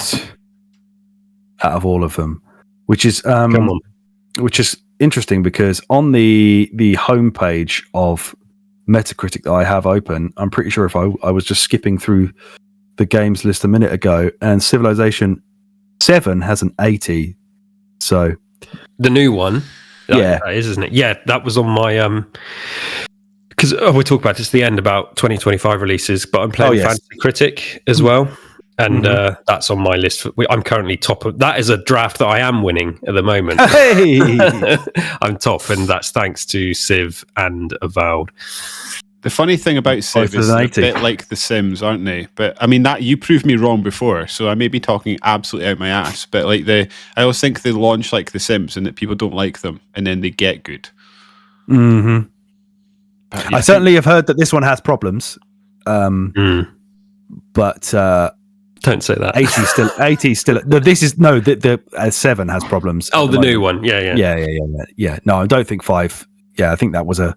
out of all of them, which is interesting because on the homepage of Metacritic that I have open, I'm pretty sure if I was just skipping through the games list a minute ago, and Civilization 7 has an 80. So the new one, that is, isn't it? Yeah, that was on my because we'll talk about this at the end about 2025 releases, but I'm playing Fantasy Critic as well, and that's on my list. I'm currently top of that. Is a draft that I am winning at the moment. Hey! I'm top, and that's thanks to Civ and Avowed. The funny thing about Civ is they're a bit like The Sims, aren't they? But I mean, that you proved me wrong before, so I may be talking absolutely out my ass. But like I always think they launch like The Sims, and that people don't like them, and then they get good. Mm-hmm. I certainly have heard that this one has problems, but don't say that. 80 still. This is the 7 has problems. Oh, the new one, yeah. No, I don't think 5. Yeah, I think that was a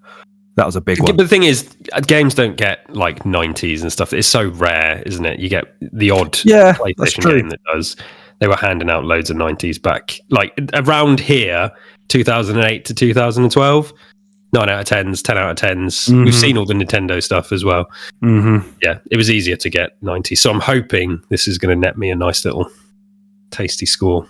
big one. But the thing is, games don't get like 90s and stuff. It's so rare, isn't it? You get the odd PlayStation game that does. They were handing out loads of 90s back, like around here, 2008 to 2012. 9 out of 10s, 10 out of 10s. Mm-hmm. We've seen all the Nintendo stuff as well. Mm-hmm. Yeah, it was easier to get 90. So I'm hoping this is going to net me a nice little tasty score.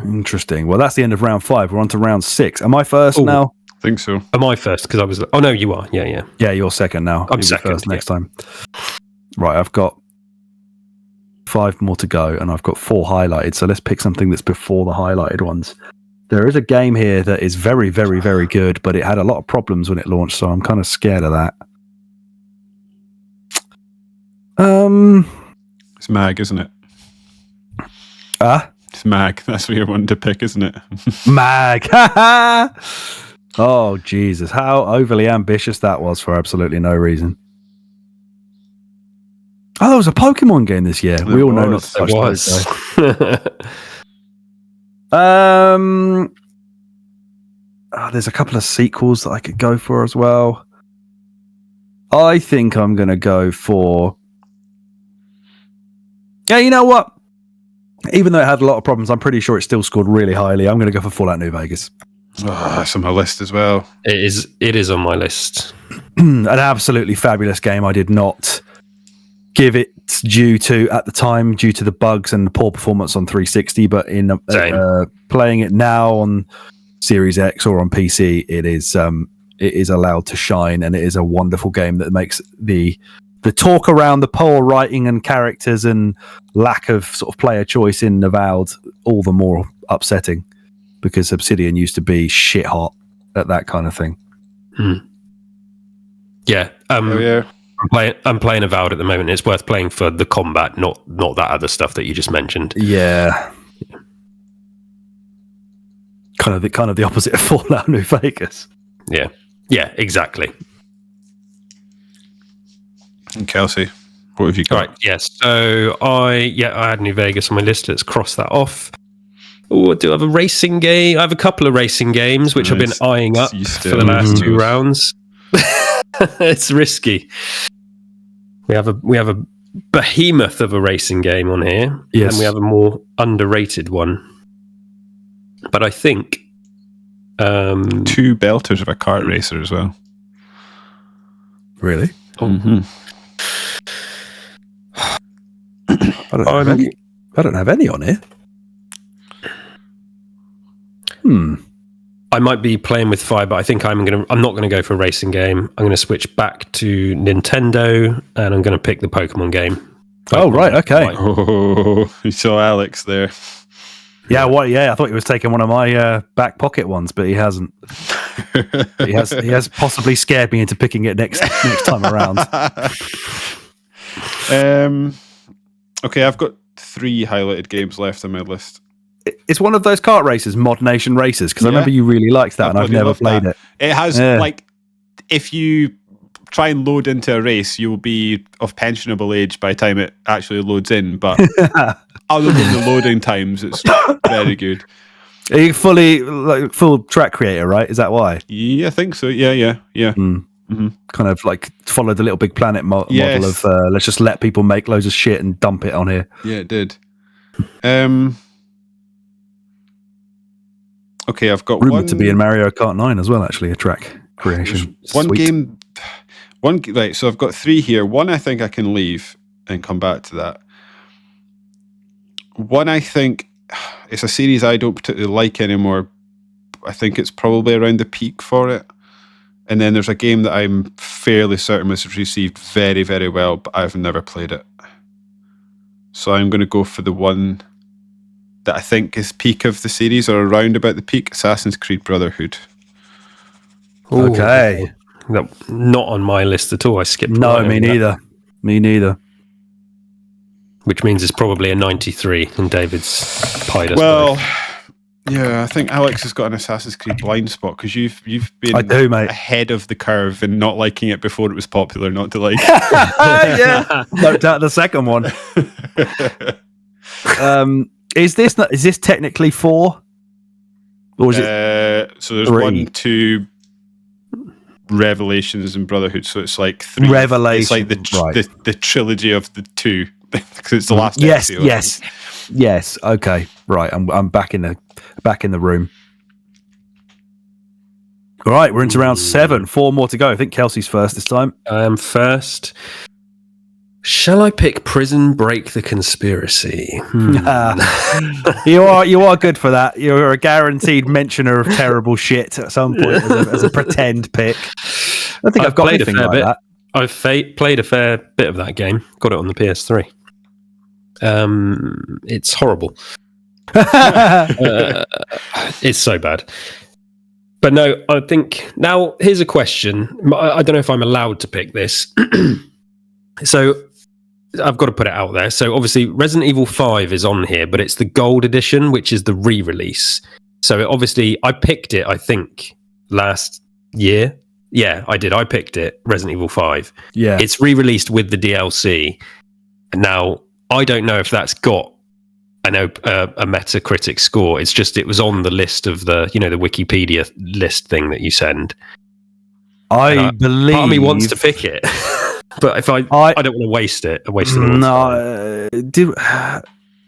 Interesting. Well, that's the end of round 5. We're on to round 6. Am I first now? I think so. Am I first? Because I was... Oh, no, you are. Yeah. Yeah, you're second now. I'm second. First next time. Right, I've got 5 more to go, and I've got 4 highlighted. So let's pick something that's before the highlighted ones. There is a game here that is very, very, very good, but it had a lot of problems when it launched, so I'm kind of scared of that. It's Mag, isn't it? It's Mag. That's what you're wanting to pick, isn't it? Mag. Oh, Jesus. How overly ambitious that was for absolutely no reason. Oh, there was a Pokemon game this year. We all know not to touch those, there's a couple of sequels that I could go for as well. I think I'm going to go for... Yeah, you know what? Even though it had a lot of problems, I'm pretty sure it still scored really highly. I'm going to go for Fallout New Vegas. Oh, that's on my list as well. It is on my list. An absolutely fabulous game. I did not give it due to at the time due to the bugs and the poor performance on 360, but in playing it now on Series X or on PC, it is allowed to shine, and it is a wonderful game that makes the the talk around the poor writing and characters and lack of sort of player choice in Avowed all the more upsetting, because Obsidian used to be shit hot at that kind of thing. Yeah. I'm playing Avowed at the moment. It's worth playing for the combat, not that other stuff that you just mentioned. Yeah. Kind of the opposite of Fallout New Vegas. Yeah. Yeah, exactly. And Kelsey, what have you got? All right, yes. So I had New Vegas on my list. Let's cross that off. Oh, I do have a racing game. I have a couple of racing games which I've been eyeing up for the last 2 rounds. It's risky. We have a behemoth of a racing game on here, and we have a more underrated one. But I think 2 belters of a kart racer as well. Really? Mm-hmm. I don't have any on here. I might be playing with fire, but I think I'm not gonna go for a racing game. I'm gonna switch back to Nintendo, and I'm gonna pick the Pokemon game. Right, okay. Oh, you saw Alex there. Yeah, I thought he was taking one of my back pocket ones, but he hasn't. He has possibly scared me into picking it next time around. Okay, I've got 3 highlighted games left on my list. It's one of those kart races, Mod Nation Races, because I remember you really liked that, and I've never played it. It has, if you try and load into a race, you will be of pensionable age by the time it actually loads in, but other than the loading times, it's very good. Are you full track creator, right? Is that why? Yeah, I think so. Yeah. Mm-hmm. Kind of like followed the Little Big Planet model of let's just let people make loads of shit and dump it on here. Yeah, it did. Okay, I've got rumored to be in Mario Kart 9 as well, actually, a track creation. Right, so I've got 3 here. One I think I can leave and come back to that. One I think it's a series I don't particularly like anymore. I think it's probably around the peak for it. And then there's a game that I'm fairly certain was received very, very well, but I've never played it. So I'm going to go for the one that I think is peak of the series, or around about the peak, Assassin's Creed Brotherhood. Ooh, okay. Not on my list at all. I skipped. No, me neither. Me neither. Which means it's probably a 93, and David's pied us. Well, yeah, I think Alex has got an Assassin's Creed blind spot, because you've been ahead of the curve in not liking it before it was popular not to like. Yeah, no doubt the second one. Is this technically 4? Or is it so there's 3? 1, 2 Revelations and Brotherhood, so it's like 3. Revelations. It's like the trilogy of the 2, because it's the last. Yes. Okay, right. I'm back in the room. All right, we're into round 7. 4 more to go. I think Kelsey's first this time. I am first. Shall I pick Prison Break the Conspiracy? You are good for that. You're a guaranteed mentioner of terrible shit at some point as a pretend pick. I don't think I've got anything like that. I've played a fair bit of that game. Got it on the PS3. It's horrible. It's so bad. But no, I think... Now, here's a question. I don't know if I'm allowed to pick this. So... I've got to put it out there. So obviously Resident Evil 5 is on here, but it's the gold edition, which is the re-release. So obviously I picked it, I think, last year. Yeah, I did. I picked it, Resident Evil 5. Yeah. It's re-released with the DLC. Now, I don't know if that's got a Metacritic score. It's just, it was on the list of the Wikipedia list thing that you send. I believe... Part of me wants to pick it. But if I don't want to waste it. No,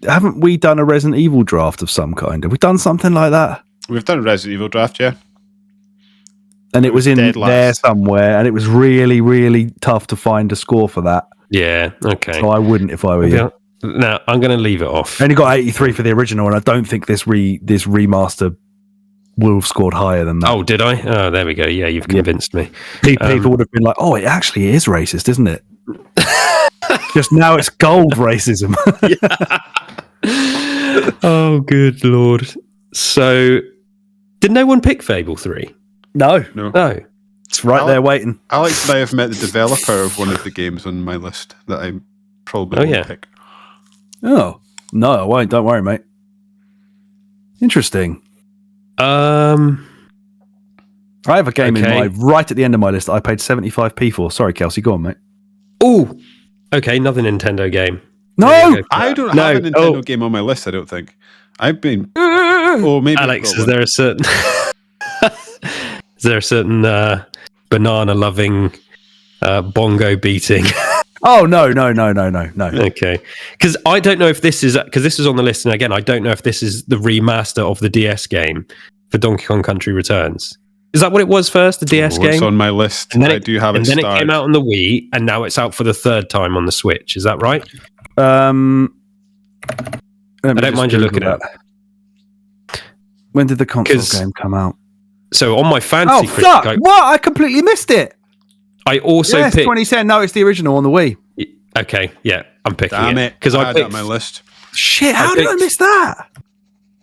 haven't we done a Resident Evil draft of some kind? Have we done something like that? We've done a Resident Evil draft, yeah. And it was in there somewhere, and it was really, really tough to find a score for that. Yeah, okay. So I wouldn't if I were you. No, I'm going to leave it off. I only got 83 for the original, and I don't think this remaster will have scored higher than that. Oh, did I? Oh, there we go. Yeah, you've convinced me. People would have been like, "Oh, it actually is racist, isn't it?" Just now it's gold racism. Oh, good lord. So, did no one pick Fable 3? No. No. It's right there waiting. Alex and I have met the developer of one of the games on my list that I probably won't pick. Oh, no, I won't. Don't worry, mate. Interesting. I have a game in my right at the end of my list. I paid 75p for. Sorry, Kelsey. Go on, mate. Oh, okay. Another Nintendo game. No, I don't have a Nintendo game on my list. I don't think. I've been. Oh, maybe. Alex, is there a certain? Is there a certain banana-loving, bongo-beating? Oh no. Okay, because I don't know if this is on the list, and again, I don't know if this is the remaster of the DS game for Donkey Kong Country Returns. Is that what it was first, the DS game? It's on my list. And then I do have it. And then it came out on the Wii, and now it's out for the third time on the Switch. Is that right? I don't mind you looking at. When did the console game come out? So on my fantasy critic, fuck! What? I completely missed it. I also picked 2010. No, it's the original on the Wii. Okay, yeah, I'm picking Damn it because I had picked it on my list. Shit! How did I miss that?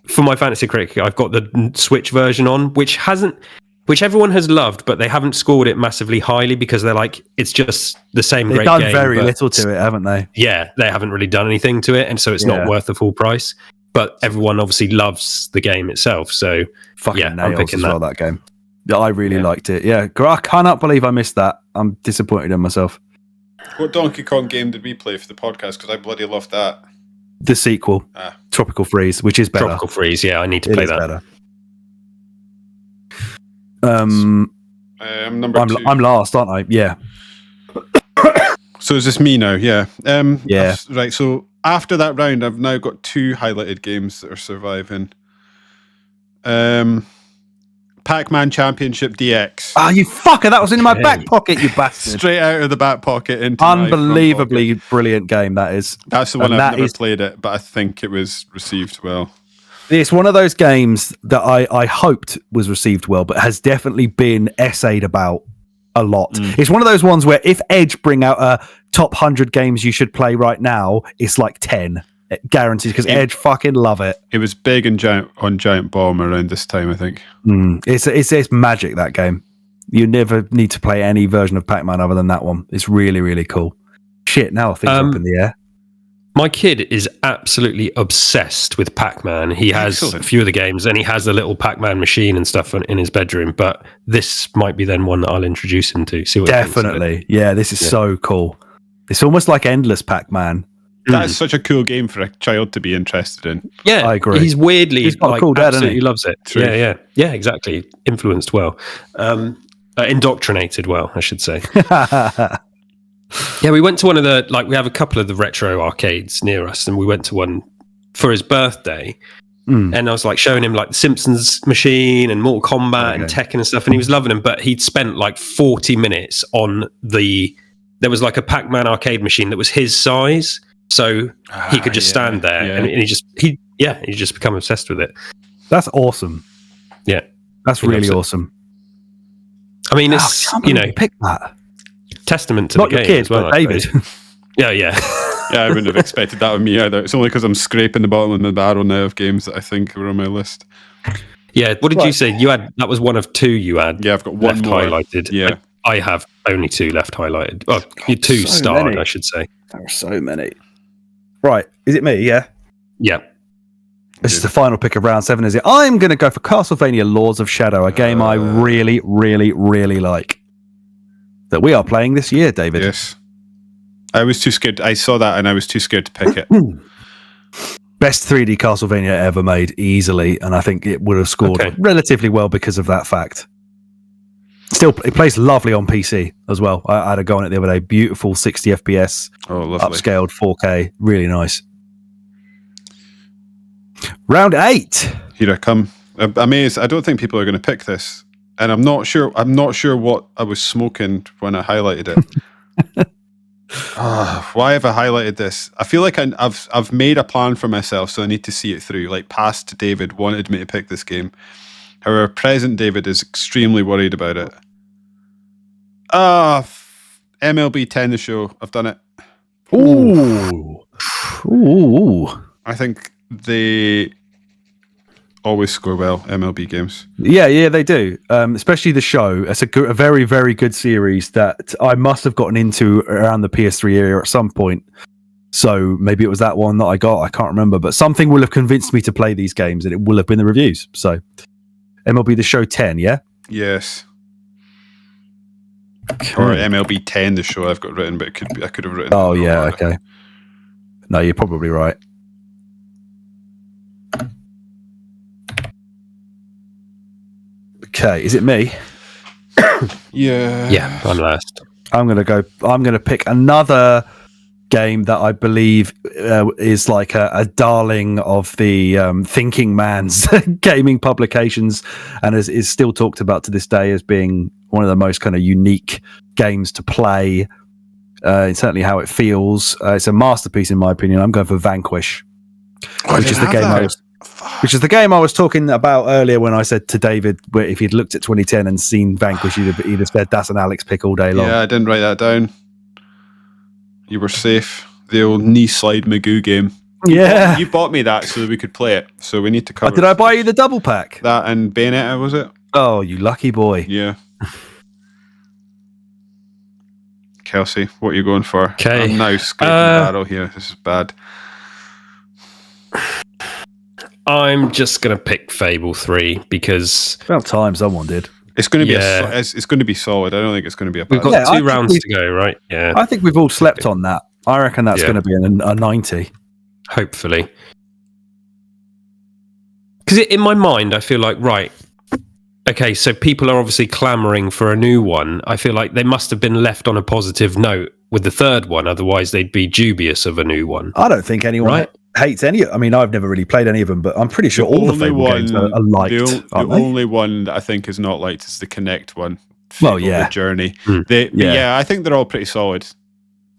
For my fantasy critic, I've got the Switch version on, which everyone has loved, but they haven't scored it massively highly because they're like, it's just the same They've great done game. Very little to it, haven't they? Yeah, they haven't really done anything to it, and so it's not worth the full price. But everyone obviously loves the game itself, so fucking I'm picking that game. Yeah, I really liked it. Yeah, I cannot believe I missed that. I'm disappointed in myself. What Donkey Kong game did we play for the podcast? Because I bloody loved that. The sequel, Tropical Freeze, which is better. Tropical Freeze, yeah, I need to play that. Better. I'm number 2. I'm last, aren't I? Yeah. So is this me now? Yeah. Yeah. Right. So after that round, I've now got 2 highlighted games that are surviving. Pac-Man Championship DX. Ah, you fucker! That was in my back pocket, you bastard. Straight out of the back pocket into unbelievably brilliant game that is. That's the one I've never played it, but I think it was received well. It's one of those games that I hoped was received well, but has definitely been essayed about a lot. It's one of those ones where if Edge bring out a top 100 games you should play right now, it's like 10. Guaranteed, because Edge fucking love it. It was big and Giant Bomb around this time, I think. It's magic, that game. You never need to play any version of Pac-Man other than that one. It's really, really cool. Shit, now things are up in the air. My kid is absolutely obsessed with Pac-Man. He has a few of the games, and he has a little Pac-Man machine and stuff in his bedroom. But this might be then one that I'll introduce him to. See what definitely, yeah. This is so cool. It's almost like Endless Pac-Man. That is such a cool game for a child to be interested in. Yeah, I agree. He's weirdly got a cool dad, absolutely isn't he? loves it. True. Yeah, exactly. Influenced well, indoctrinated well, I should say. Yeah, we went to one of the we have a couple of the retro arcades near us, and we went to one for his birthday. And I was showing him the Simpsons machine and Mortal Kombat and Tekken and stuff, and he was loving them. But he'd spent 40 minutes on there was a Pac-Man arcade machine that was his size. So he could just stand there, and he just become obsessed with it. That's awesome. Yeah, that's really awesome. I mean, it's pick that testament to not the your game kid, as well, but David. Yeah. Yeah, I wouldn't have expected that of me either. It's only because I'm scraping the bottom of the barrel now of games that I think were on my list. Yeah, what did you say? You had that was one of 2 you had. Yeah, I've got one more highlighted. Yeah, I have only 2 left highlighted. Well, 2 starred, many. I should say. There are so many. Right, is it me? Yeah. Yeah. This is the final pick of round 7, is it? I'm going to go for Castlevania Lords of Shadow, a game I really, really, really like. That we are playing this year, David. Yes. I was too scared. I saw that and I was too scared to pick it. Best 3D Castlevania ever made, easily, and I think it would have scored relatively well because of that fact. Still, it plays lovely on PC as well. I had a go on it the other day. Beautiful 60 FPS. Oh, lovely. Upscaled 4K. Really nice. Round 8. Here I come. I'm amazed. I don't think people are going to pick this. And I'm not sure what I was smoking when I highlighted it. Why have I highlighted this? I feel like I've made a plan for myself, so I need to see it through. Past David wanted me to pick this game. However, present David is extremely worried about it. MLB 10 the show. I've done it. Ooh. I think they always score well, MLB games. Yeah, they do. Especially the show. It's a very, very good series that I must have gotten into around the PS3 era at some point. So maybe it was that one that I got. I can't remember, but something will have convinced me to play these games, and it will have been the reviews. So MLB the show 10, yeah? Yes. Okay. Or MLB 10 the show I've got written, but I could have written. Oh yeah, okay. No, you're probably right. Okay, is it me? Yeah, I'm last. I'm gonna pick another game that I believe is like a darling of the thinking man's gaming publications, and is still talked about to this day as being one of the most kind of unique games to play. It's certainly how it feels. It's a masterpiece in my opinion. I'm going for Vanquish, which is the game I was talking about earlier when I said to David, if he'd looked at 2010 and seen Vanquish, he'd have said that's an Alex pick all day long. Yeah, I didn't write that down. You were safe. The old knee slide Magoo game. You bought me that so that we could play it. So we need to cover. Did I buy you the double pack? That and Bayonetta, was it? Oh, you lucky boy. Yeah. Kelsey, what are you going for? Okay. I'm now scraping battle here. This is bad. I'm just going to pick Fable 3 because... About time someone did. It's going to be it's going to be solid. I don't think it's going to be a bad. We've got 2 rounds to go, right? Yeah. I think we've all slept on that. I reckon that's going to be a 90. Hopefully. Because in my mind, I feel like, right, okay, so people are obviously clamoring for a new one. I feel like they must have been left on a positive note with the third one. Otherwise, they'd be dubious of a new one. I don't think anyone hates any. I mean, I've never really played any of them, but I'm pretty sure all the Fable games are liked. The only one that I think is not liked is the Kinect one. Well, yeah. The Journey. I think they're all pretty solid.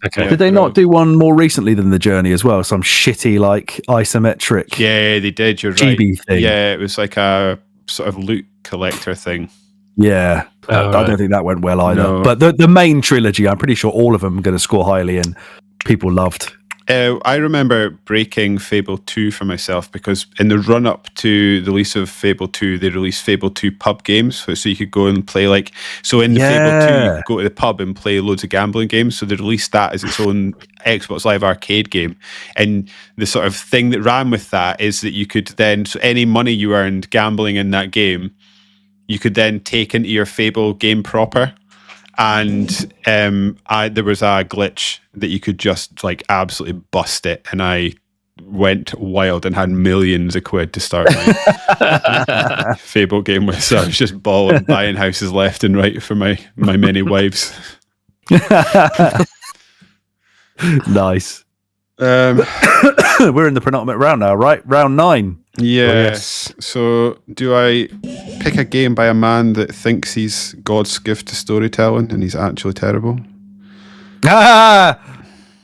Okay. Did they not do one more recently than the Journey as well? Some shitty like isometric. Yeah, they did. You're GB right. thing. Yeah, it was like a sort of loot collector thing. Yeah, I don't think that went well either. No. But the main trilogy, I'm pretty sure all of them are going to score highly, and people loved. I remember breaking Fable 2 for myself because in the run-up to the release of Fable 2, they released Fable 2 pub games, so you could go and play Fable 2, you could go to the pub and play loads of gambling games, so they released that as its own Xbox Live Arcade game, and the sort of thing that ran with that is that you could then, so any money you earned gambling in that game, you could then take into your Fable game proper. And there was a glitch that you could just like absolutely bust it, and I went wild and had millions of quid to start my Fable game with. So I was just buying houses left and right for my many wives. Nice. We're in the penultimate round now, right? Round 9. Yes. So do I pick a game by a man that thinks he's God's gift to storytelling and he's actually terrible?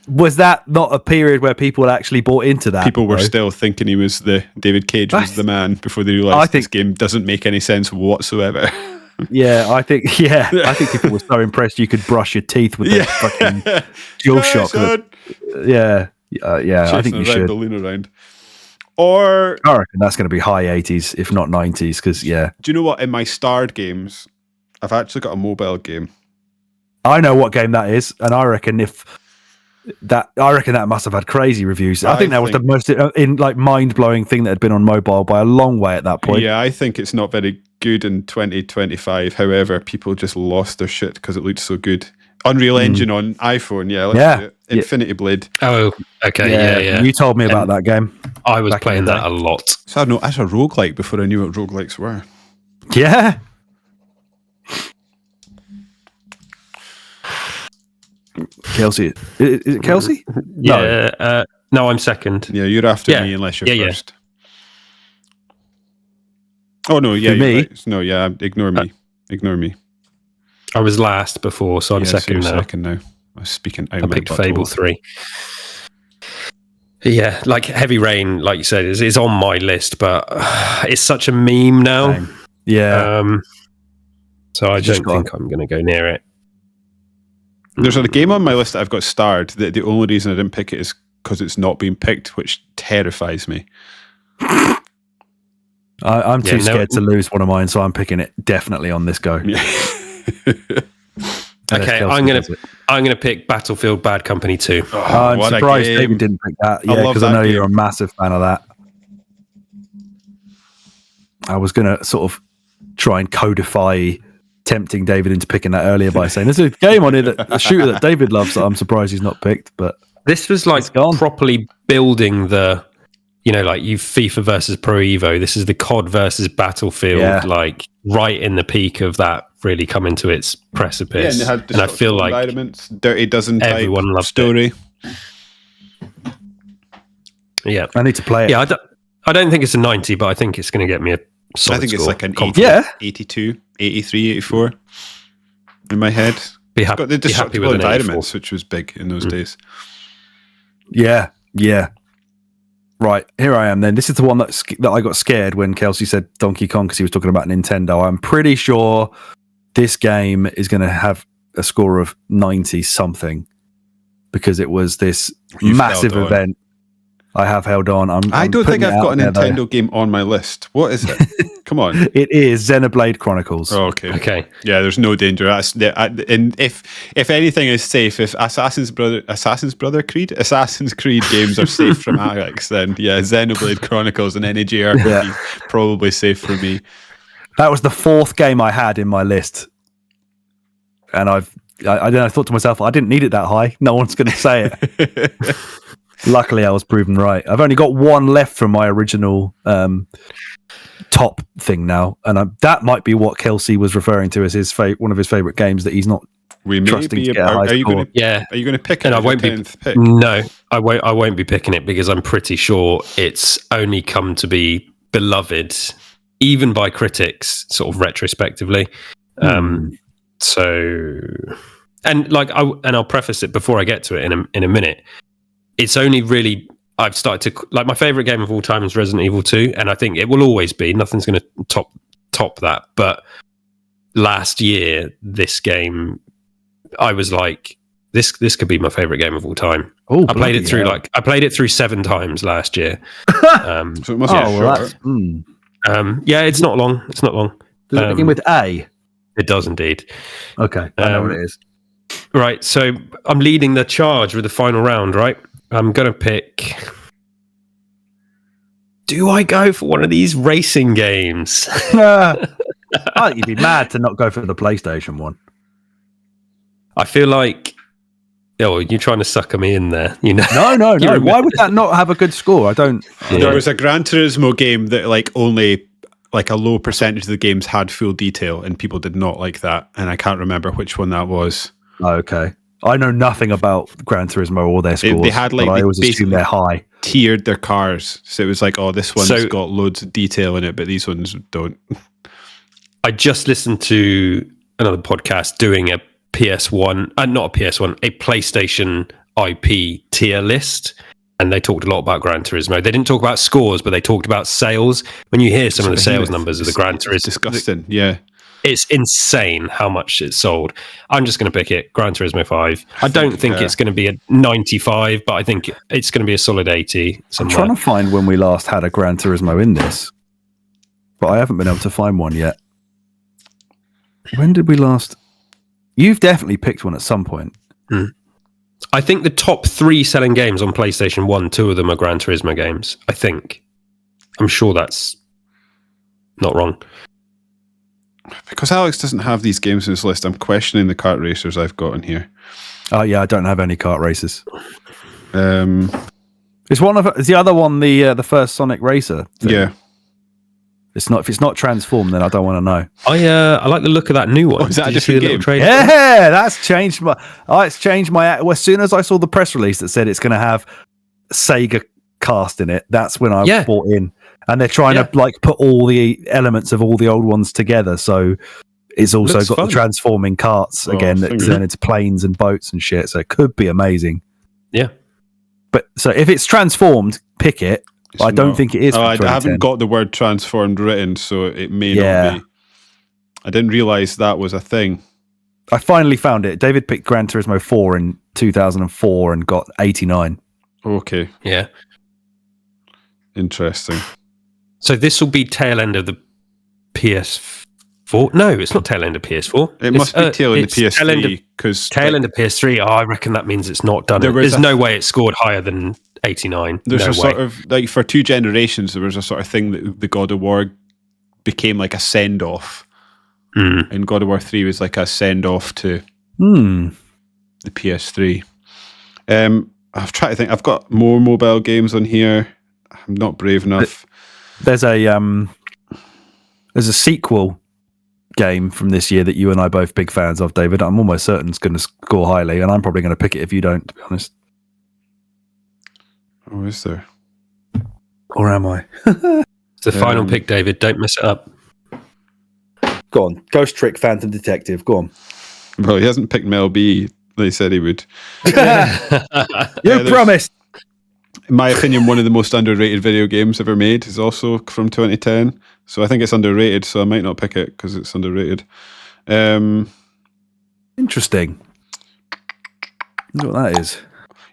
Was that not a period where people actually bought into that? People were still thinking he was David Cage was the man before they realised this game doesn't make any sense whatsoever. I think people were so impressed you could brush your teeth with the fucking DualShock. I think you should. Balloon around. Or I reckon that's going to be high 80s, if not 90s. Because do you know what? In my starred games, I've actually got a mobile game. I know what game that is, and I reckon that must have had crazy reviews. I think that was the most mind-blowing thing that had been on mobile by a long way at that point. Yeah, I think it's not very good in 2025. However, people just lost their shit because it looked so good. Unreal Engine on iPhone, let's do it. Infinity Blade. Oh, okay, yeah. You told me about that game. I was playing that a lot. So I know that's a roguelike before I knew what roguelikes were. Yeah. Kelsey. Is it Kelsey? Yeah. No, I'm second. Yeah, you're after me unless you're first. Oh, no, yeah. Me? Right. No, yeah, ignore me. Ignore me. I was last before, so I'm second now. Second now. I was speaking out. I picked Fable 3. Yeah, like Heavy Rain, like you said, is on my list, but it's such a meme now. Same. Yeah. So I don't think I'm going to go near it. There's a game on my list that I've got starred. That the only reason I didn't pick it is because it's not being picked, which terrifies me. I'm too scared to lose one of mine, so I'm picking it definitely on this go. Yeah. Okay, I'm gonna pick Battlefield Bad Company 2. I'm surprised David didn't pick that. Yeah, because I know you're a massive fan of that. I was gonna sort of try and codify tempting David into picking that earlier by saying there's a game on here, a shooter that David loves that I'm surprised he's not picked. But this was like properly building the, like you FIFA versus Pro Evo. This is the COD versus Battlefield, like right in the peak of that really coming to its precipice. Yeah, and I feel like elements, Dirty Dozen type everyone loved story. Yeah, I need to play it. Yeah, I don't think it's a 90, but I think it's going to get me a solid I think score. it's like an 82, 83, 84 in my head. Be happy got the destructible with environments, which was big in those days. Yeah. Right, here I am then. This is the one that I got scared when Kelsey said Donkey Kong because he was talking about Nintendo. I'm pretty sure this game is going to have a score of 90 something because it was this massive event. I have held on. I don't think I've got a Nintendo game on my list. What is it? Come on. It is Xenoblade Chronicles. Oh, okay. Yeah, there's no danger. And if anything is safe, if Assassin's Creed games are safe from Alex, then yeah, Xenoblade Chronicles and any JRPG probably safe for me. That was the fourth game I had in my list, and I thought to myself, I didn't need it that high. No one's going to say it. Luckily, I was proven right. I've only got one left from my original top thing now, and that might be what Kelsey was referring to as one of his favorite games that he's not trusting to get a high score. Are you going to pick it? And I won't be. Pick? No, I won't. I won't be picking it because I'm pretty sure it's only come to be beloved, even by critics, sort of retrospectively. So, and I'll preface it before I get to it in a minute. It's only really I've started to my favorite game of all time is Resident Evil 2, and I think it will always be. Nothing's going to top that. But last year, this game, I was like, this could be my favorite game of all time. Oh, I played it through 7 times last year. So it must be short. Yeah, it's not long. It's not long. Does it begin with A? It does indeed. Okay, I know what it is. Right, so I'm leading the charge with the final round, right? I'm going to pick... Do I go for one of these racing games? You'd be mad to not go for the PlayStation one. I feel like... Oh, you're trying to sucker me in there. No. Why would that not have a good score? I don't... There was a Gran Turismo game that only... a low percentage of the games had full detail, and people did not like that. And I can't remember which one that was. Okay. I know nothing about Gran Turismo or their scores. They had but I always assume they're high. Tiered their cars. So it was this one's got loads of detail in it, but these ones don't. I just listened to another podcast doing a PS1, not a PS1, a PlayStation IP tier list. And they talked a lot about Gran Turismo. They didn't talk about scores, but they talked about sales. When you hear some of the sales numbers of the Gran Turismo, it's disgusting. Yeah, it's insane how much it's sold. I'm just going to pick it. Gran Turismo 5. I don't think it's going to be a 95, but I think it's going to be a solid 80. Somewhere. I'm trying to find when we last had a Gran Turismo in this, but I haven't been able to find one yet. When did we last? You've definitely picked one at some point. I think the top 3 selling games on PlayStation 1, 2 of them are Gran Turismo games. I think. I'm sure that's not wrong. Because Alex doesn't have these games in his list, I'm questioning the kart racers I've got in here. Oh yeah, I don't have any kart races. Is the other one the first Sonic Racer thing? Yeah. If it's not transformed, then I don't want to know. I like the look of that new one. Oh, is that a different game? Yeah, that's changed my. It's changed my. Well, as soon as I saw the press release that said it's going to have Sega cast in it, that's when I bought in. And they're trying to put all the elements of all the old ones together. So it's also got the transforming carts again that turn into planes and boats and shit. So it could be amazing. Yeah. But so if it's transformed, pick it. I don't think it is. I haven't got the word transformed written, so it may not be. I didn't realize that was a thing. I finally found it. David picked Gran Turismo 4 in 2004 and got 89. Okay. Yeah. Interesting. So this will be tail end of the PS4. No, it's not tail end of PS4. It must be tail end of PS3 because tail end of PS3. Oh, I reckon that means it's not done. There's no way it scored higher than 89. There's no a way. sort of like for 2 generations, there was a sort of thing that the God of War became like a send off, and God of War 3 was like a send off to the PS3. I've tried to think. I've got more mobile games on here. I'm not brave enough. There's a sequel game from this year that you and I both big fans of, David. I'm almost certain it's going to score highly, and I'm probably going to pick it if you don't, to be honest. Oh, is there? Or am I? It's the final pick, David. Don't mess it up. Go on. Ghost Trick Phantom Detective. Go on. Well, he hasn't picked Mel B. They said he would. You promised. In my opinion, one of the most underrated video games ever made is also from 2010. So I think it's underrated, so I might not pick it because it's underrated. Interesting. I wonder what that is.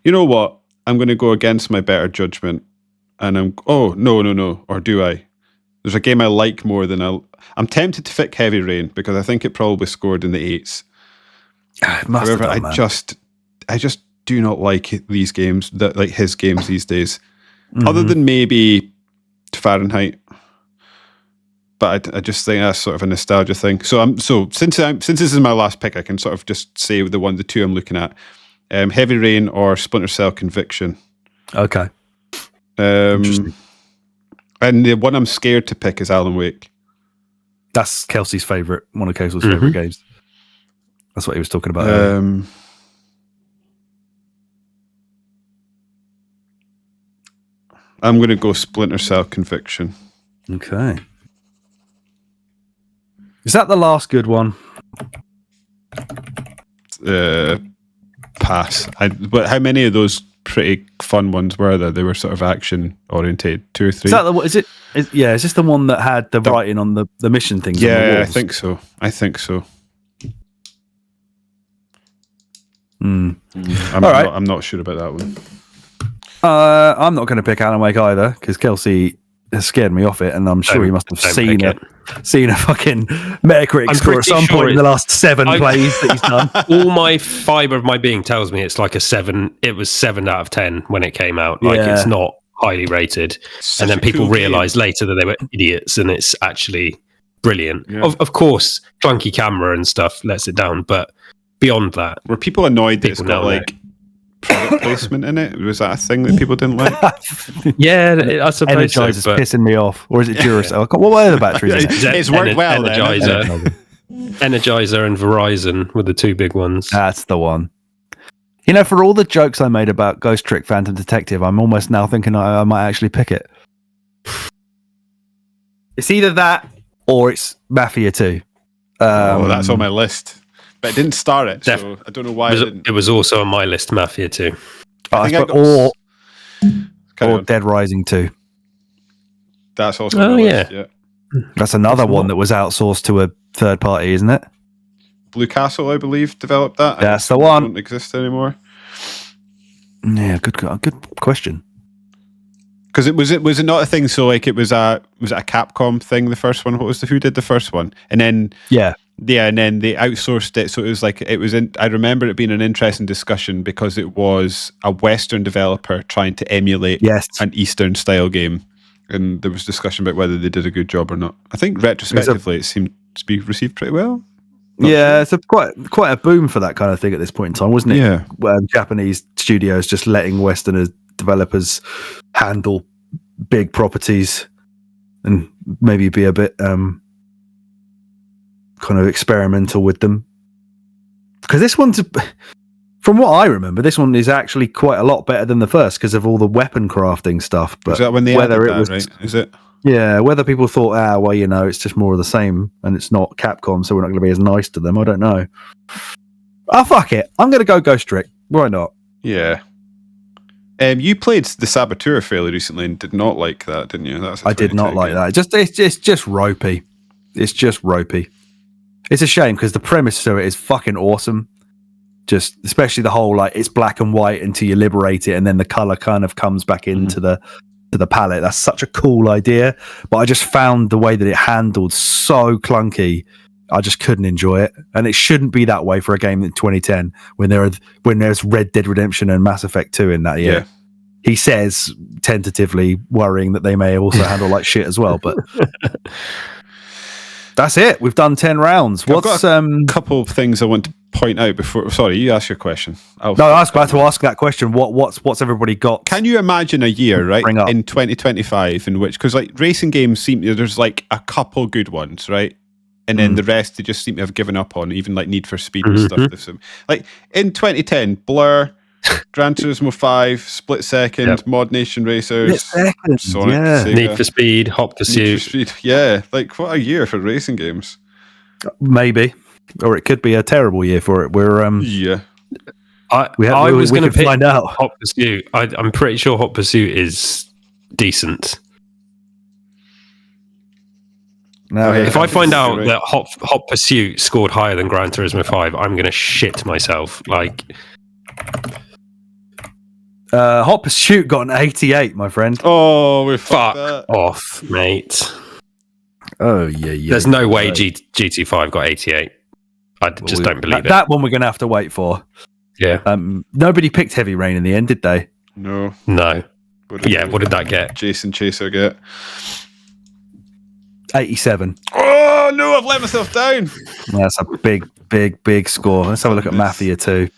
You know what? I'm going to go against my better judgment. And no. Or do I? There's a game I like more than I'm tempted to pick Heavy Rain because I think it probably scored in the 8s. However, I just do not like these games, like his games these days. Other than maybe Fahrenheit, but I just think that's sort of a nostalgia thing. So since this is my last pick, I can sort of just say the 2 I'm looking at: Heavy Rain or Splinter Cell Conviction. Okay. And the one I'm scared to pick is Alan Wake. That's Kelsey's favorite, one of Kelsey's favorite games. That's what he was talking about. I'm going to go Splinter Cell Conviction. Okay. Is that the last good one? Pass. But how many of those pretty fun ones were there? They were sort of action oriented. 2 or 3. Is that is this the one that had the writing on the mission things? Yeah, on the I walls? think so. I'm not sure about that one. I'm not going to pick Alan Wake either because Kelsey has scared me off it, and I'm sure he must have seen a fucking Metacritic score at some point in the last 7 plays that he's done. All my fibre of my being tells me it's like a 7. It was 7 out of 10 when it came out. Like it's not highly rated, and then people realised later that they were idiots, and it's actually brilliant. Yeah. Of course, clunky camera and stuff lets it down, but beyond that, were people annoyed that it's got like product placement in it? Was that a thing that people didn't like? Yeah, I suppose Energizer's pissing me off. Or is it Duracell? What were the batteries in it? It's worked well. Energizer and Verizon were the 2 big ones. That's the one. You know, for all the jokes I made about Ghost Trick Phantom Detective, I'm almost now thinking I might actually pick it. It's either that or it's Mafia 2. That's on my list. But I didn't start it, so I don't know why I didn't. It was also on my list, Mafia 2. Or Dead Rising 2. That's also on my list, yeah. That's another one that was outsourced to a third party, isn't it? Blue Castle, I believe, developed that. That's the one. Don't exist anymore. Yeah, good question. Because was it not a thing? So like it was a Capcom thing. The first one. Who did the first one? And then and then they outsourced it. So it was like I remember it being an interesting discussion because it was a Western developer trying to emulate an Eastern style game, and there was discussion about whether they did a good job or not. I think retrospectively, it seemed to be received pretty well. It's quite a boom for that kind of thing at this point in time, wasn't it? Yeah, Japanese studios just letting Western developers handle big properties and maybe be a bit kind of experimental with them. Because this one's, from what I remember, this one is actually quite a lot better than the first because of all the weapon crafting stuff. But is that when they added that, right? Is it? Yeah, whether people thought, it's just more of the same and it's not Capcom, so we're not going to be as nice to them. I don't know. Fuck it. I'm going to go Ghost Trick. Why not? Yeah. You played the Saboteur fairly recently and did not like that, didn't you? I did not like that. It's just ropey. It's just ropey. It's a shame because the premise to it is fucking awesome. Just especially the whole like it's black and white until you liberate it, and then the color kind of comes back into the palette. That's such a cool idea, but I just found the way that it handled so clunky. I just couldn't enjoy it, and it shouldn't be that way for a game in 2010 when there's Red Dead Redemption and Mass Effect 2 in that year. Yeah. He says tentatively, worrying that they may also handle like shit as well, but. That's it. We've done 10 rounds. I've got a couple of things I want to point out before. Sorry, you ask your question. I was about to ask that question. What's everybody got? Can you imagine a year, right, in 2025 in which, because like racing games there's like a couple good ones, right? And then the rest they just seem to have given up on, even like Need for Speed and stuff. Like in 2010, Blur, Gran Turismo 5, Split Second, Mod Nation Racers, Sonic, Sega, Need for Speed, Hot Pursuit. Yeah, like what a year for racing games. Maybe, or it could be a terrible year for it. We're I was going to pick find out. Hot Pursuit. I'm pretty sure Hot Pursuit is decent. Now, if I find out that Hot Pursuit scored higher than Gran Turismo 5, I'm going to shit myself. Like. Hot Pursuit got an 88, my friend. Oh, we're fuck off, mate. Oh yeah. There's no way GT5 got 88. I just don't believe it. That one we're gonna have to wait for. Yeah. Nobody picked Heavy Rain in the end, did they? No. What did that get? Jason Chaser get 87. Oh no, I've let myself down. That's a big score. Let's have a look at Mafia 2.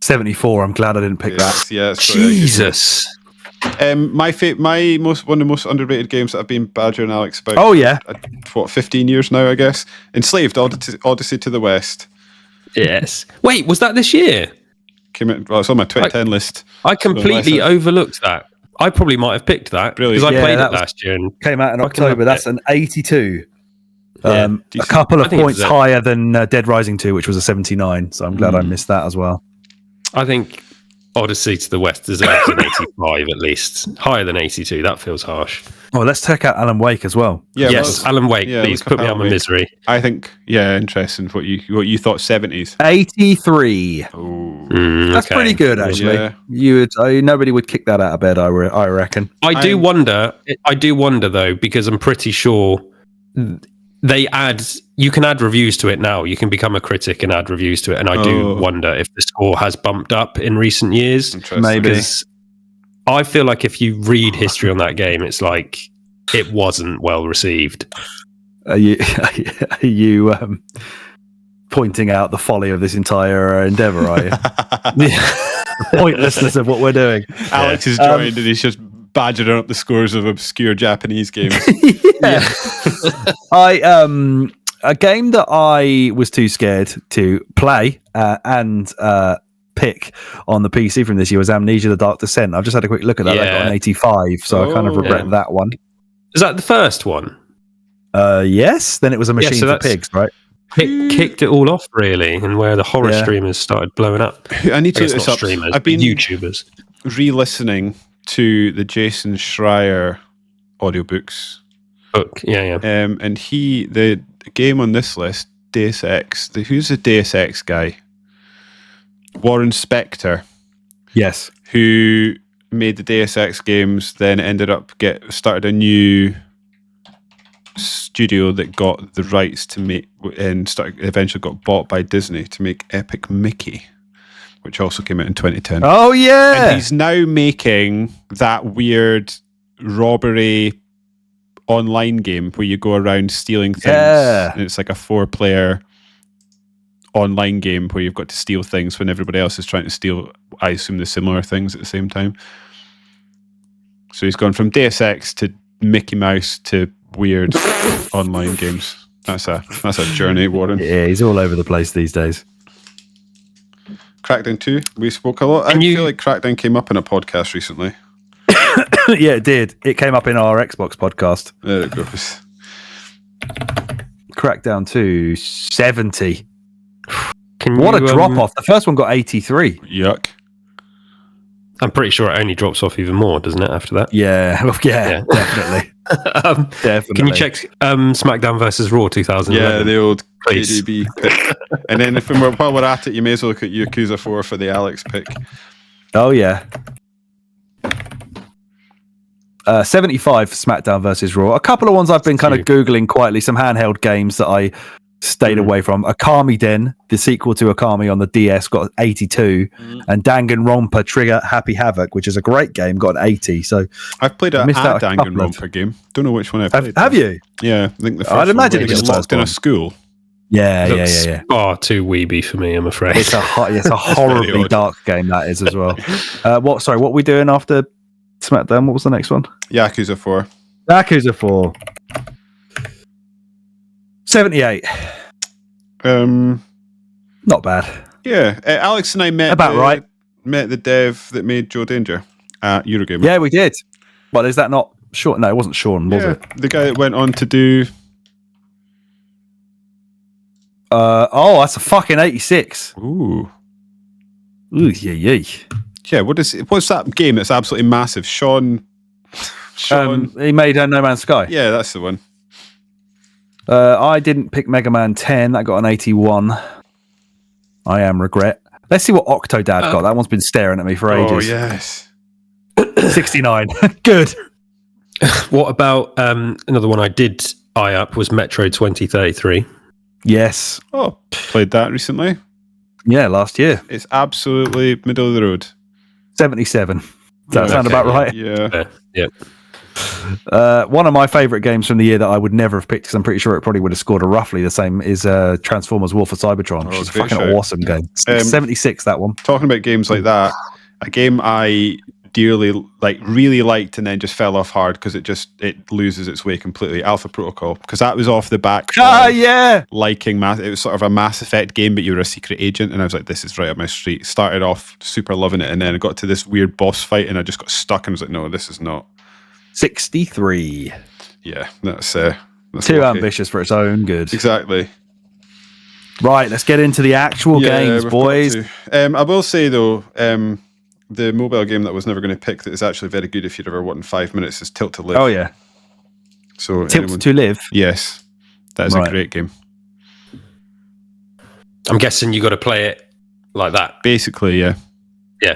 74. I'm glad I didn't pick that. Yeah, Jesus. One of the most underrated games that I've been badgering Alex about. Oh yeah. 15 years now, I guess. Enslaved, Odyssey to the West. Yes. Wait, was that this year? Came out. Well, it's on my 2010 list. I completely overlooked that. I probably might have picked that because I played it last year and came out in October. That's an 82. Yeah, a couple of points higher than Dead Rising 2, which was a 79. So I'm glad I missed that as well. I think Odyssey to the West deserves an 85 at least. Higher than 82. That feels harsh. Oh, let's check out Alan Wake as well. Yeah, yes, Alan Wake, please put me out of my misery. I think, interesting. What you thought 70s? 83. Oh, that's pretty good actually. Yeah. Nobody would kick that out of bed. I reckon. I do wonder though, because I'm pretty sure you can add reviews to it now. You can become a critic and add reviews to it, and I do wonder if the score has bumped up in recent years. Maybe. Because I feel like if you read history on that game, it's like it wasn't well received. Are you pointing out the folly of this entire endeavor, are you? The pointlessness of what we're doing. Alex has joined and he's just badgering up the scores of obscure Japanese games. A game that I was too scared to play and pick on the PC from this year was Amnesia: The Dark Descent. I've just had a quick look at that. I got an 85, so I kind of regret that one. Is that the first one? Yes. Then it was a machine for pigs, right? Kicked it all off, really, and where the horror streamers started blowing up. I need to look this up. Streamers, I've been YouTubers re-listening to the Jason Schreier audiobooks. And the game on this list, Deus Ex. Who's the Deus Ex guy? Warren Spector. Yes. Who made the Deus Ex games, then ended up started a new studio that got the rights to make and eventually got bought by Disney to make Epic Mickey, which also came out in 2010. Oh yeah. And he's now making that weird robbery online game where you go around stealing things. Yeah. And it's like a 4-player online game where you've got to steal things when everybody else is trying to steal, I assume, the similar things at the same time. So he's gone from Deus Ex to Mickey Mouse to weird online games. That's a journey, Warren. Yeah, he's all over the place these days. Crackdown 2, we spoke a lot. I feel like Crackdown came up in a podcast recently. Yeah, it did. It came up in our Xbox podcast. There it goes. Crackdown 2, 70. What a drop off. The first one got 83. Yuck. I'm pretty sure it only drops off even more, doesn't it? After that, Yeah, definitely. Definitely. Can you check SmackDown versus Raw 2011? Yeah, the old Please. KDB pick. And then while we're at it, you may as well look at Yakuza 4 for the Alex pick. Oh yeah. 75 for SmackDown versus Raw. A couple of ones I've been kind of Googling quietly, some handheld games that I stayed away from. Akami Den, the sequel to Akami on the DS, got 82. And Danganronpa Trigger Happy Havoc, which is a great game, got an 80. So I've played a Danganronpa game. Don't know which one I played. Have you? Yeah, I think the first I'd imagine one. It's locked in a school. Yeah. Far too weeby for me, I'm afraid. It's a horribly dark game, that is, as well. What are we doing after SmackDown? What was the next one? Yakuza 4. Yakuza 4. 78. Not bad. Yeah, Alex and I met the dev that made Joe Danger at Eurogamer. Yeah, we did. Well, is that not Sean? No, it wasn't Sean, was it? The guy that went on to do... that's a fucking 86. Ooh, yeah. Yeah, what's that game that's absolutely massive? Sean. He made No Man's Sky. Yeah, that's the one. I didn't pick Mega Man 10. That got an 81. I am regret. Let's see what Octodad got. That one's been staring at me for ages. Oh, yes. 69. Good. What about another one I did eye up was Metro 2033. Yes. Oh, played that recently. Yeah, last year. It's absolutely middle of the road. 77. Does that sound about right? Yeah. One of my favourite games from the year that I would never have picked, because I'm pretty sure it probably would have scored roughly the same, is Transformers War for Cybertron, which is a fucking awesome game. 76, that one. Talking about games like that, a game I dearly really liked and then just fell off hard because it loses its way completely. Alpha Protocol, because that was off the back of liking it was sort of a Mass Effect game, but you were a secret agent, and I was like, this is right up my street. Started off super loving it, and then I got to this weird boss fight and I just got stuck and was like, no, this is not. 63. Yeah, that's too lucky. ambitious for its own good. Exactly. Right, let's get into the actual games, boys. I will say though, the mobile game that I was never going to pick that is actually very good if you'd ever wanted 5 minutes is Tilt to Live. Oh yeah. So Tilt to Live? Yes. That is a great game. I'm guessing you got to play it like that. Basically, yeah. Yeah.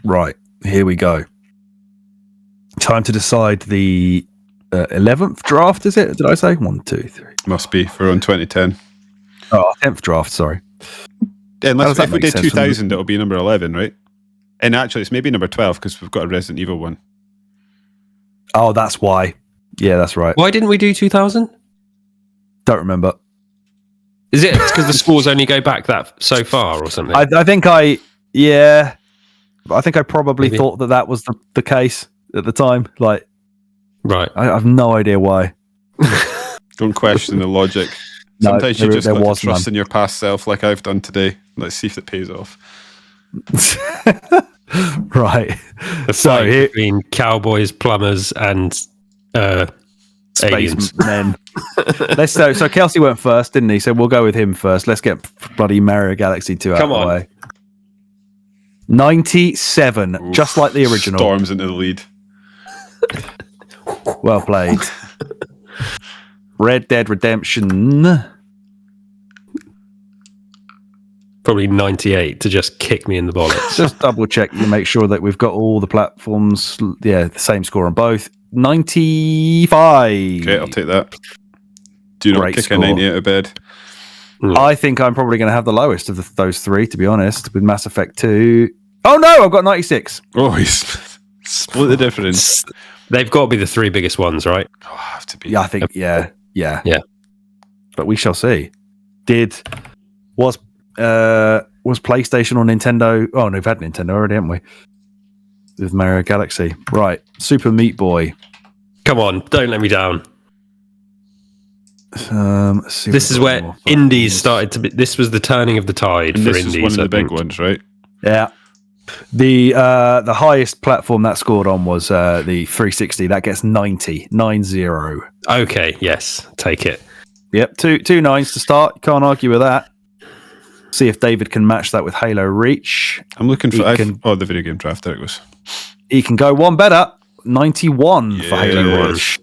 Right, here we go. Time to decide the 11th draft, is it? Did I say? 1, 2, 3. Must be for on 2010. Oh, 10th draft, sorry. Unless if we did 2000, it'll be number 11, right? And actually, it's maybe number 12 because we've got a Resident Evil one. Oh, that's why. Yeah, that's right. Why didn't we do 2000? Don't remember. Is it because the scores only go back that so far or something? I think I probably thought that was the case at the time. Like, right. I have no idea why. Don't question the logic. Sometimes you just got to trust in your past self, like I've done today. Let's see if it pays off. Right. The fight between cowboys, plumbers, and aliens. Men. So Kelsey went first, didn't he? So we'll go with him first. Let's get bloody Mario Galaxy 2 out of the way. 97, oof, just like the original. Storms into the lead. Well played. Red Dead Redemption. Probably 98 to just kick me in the bollocks. Just double check to make sure that we've got all the platforms. Yeah, the same score on both. 95. Okay, I'll take that. Do not kick a 90 out of bed. I think I'm probably going to have the lowest of those three, to be honest, with Mass Effect 2. Oh no, I've got 96. Oh, he's split the difference. They've got to be the three biggest ones, right? Oh, have to be. Yeah, I think, yeah. But we shall see. Was PlayStation or Nintendo? Oh, no, we've had Nintendo already, haven't we? With Mario Galaxy. Right, Super Meat Boy. Come on, don't let me down. This is where indies started to be. This was the turning of the tide for indies. This was one of the big ones, right? Yeah. The highest platform that scored on was the 360. That gets 90. 90. Okay, yes, take it. Yep, two nines to start. You can't argue with that. See if David can match that with Halo Reach. I'm looking for the video game draft. There it goes. He can go one better. 91 for Halo Reach.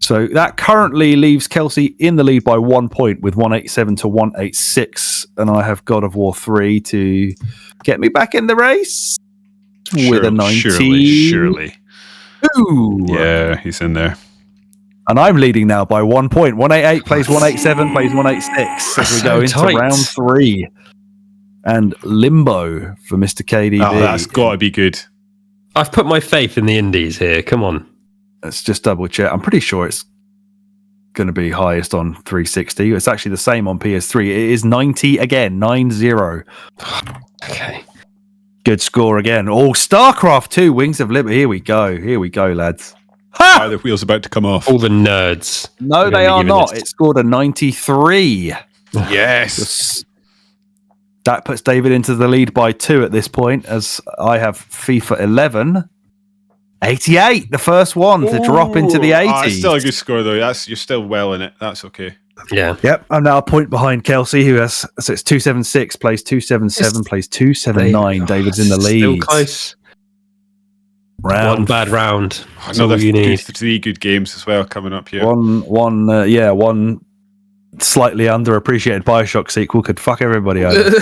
So that currently leaves Kelsey in the lead by 1 point with 187 to 186. And I have God of War 3 to get me back in the race with a 90. Surely. Ooh. Yeah, he's in there. And I'm leading now by 1 point. 188 plays 187, plays 186 as we go into round 3. And Limbo for Mr. KDB. Oh, that's got to be good. I've put my faith in the indies here. Come on. Let's just double check. I'm pretty sure it's going to be highest on 360. It's actually the same on PS3. It is 90 again, 9-0. Okay. Good score again. Oh, StarCraft 2, Wings of Liberty. Here we go, lads. Ha! Are the wheels about to come off? All the nerds. No, they are not. It scored a 93. Yes. That puts David into the lead by 2 at this point, as I have FIFA 11. 88, the first one to drop into the 80s. It's still a good score, though. You're still well in it. That's okay. Yeah. Yep. I'm now a point behind Kelsey, who has, so it's 276, plays 277, plays 279. David's in the lead. Still close. One bad round. Another 3 good games as well coming up here. One slightly underappreciated BioShock sequel could fuck everybody over.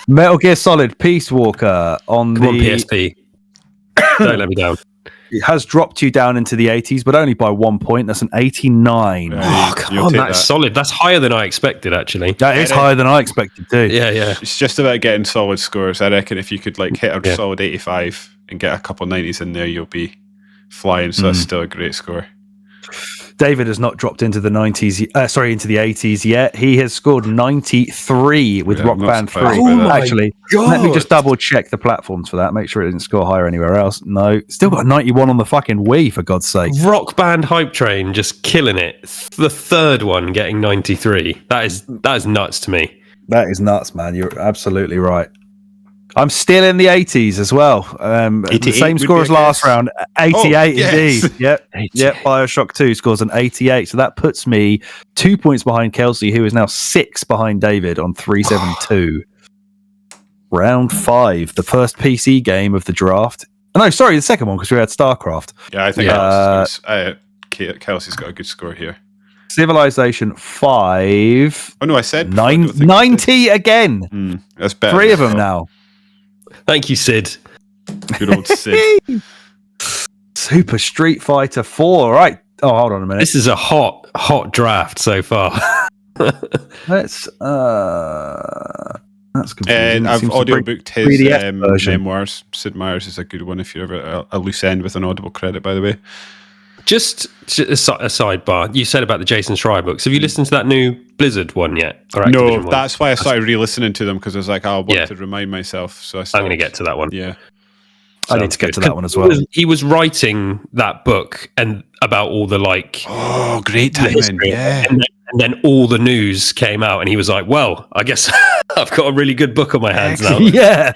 Metal Gear Solid Peace Walker on PSP. Don't let me down. It has dropped you down into the 80s, but only by 1 point. That's an 89. Oh, come on, that's solid. That's higher than I expected, actually. That is higher than I expected, too. Yeah. It's just about getting solid scores. I reckon if you could hit a solid 85 and get a couple 90s in there, you'll be flying. So that's still a great score. David has not dropped into the 90s, into the 80s yet. He has scored 93 with Rock Band 3. Actually, let me just double check the platforms for that. Make sure it didn't score higher anywhere else. No, still got 91 on the fucking Wii, for God's sake. Rock Band Hype Train just killing it. The third one getting 93. That is nuts to me. That is nuts, man. You're absolutely right. I'm still in the 80s as well. The same score as last round. 88 indeed. Yep. BioShock 2 scores an 88. So that puts me 2 points behind Kelsey, who is now 6 behind David on 372. Round 5, the first PC game of the draft. No, sorry, the second one, because we had StarCraft. Yeah, I think Kelsey's got a good score here. Civilization 5. Oh, no, I said 90 again. That's better. 3 of them now. Thank you, Sid. Good old Sid. Super Street Fighter 4. Right. Oh, hold on a minute. This is a hot draft so far. That's confusing. And I've audiobooked his memoirs. Sid Meier's is a good one if you're ever a loose end with an Audible credit, by the way. Just a sidebar. You said about the Jason Schreier books. Have you listened to that new Blizzard one yet? No, that's why I started re-listening to them, because I was like, I want to remind myself. So I'm going to get to that one. Yeah. I need to get to that one as well. He was writing that book and about all the great timing. Yeah. And then all the news came out, and he was like, well, I guess I've got a really good book on my hands now. Yeah.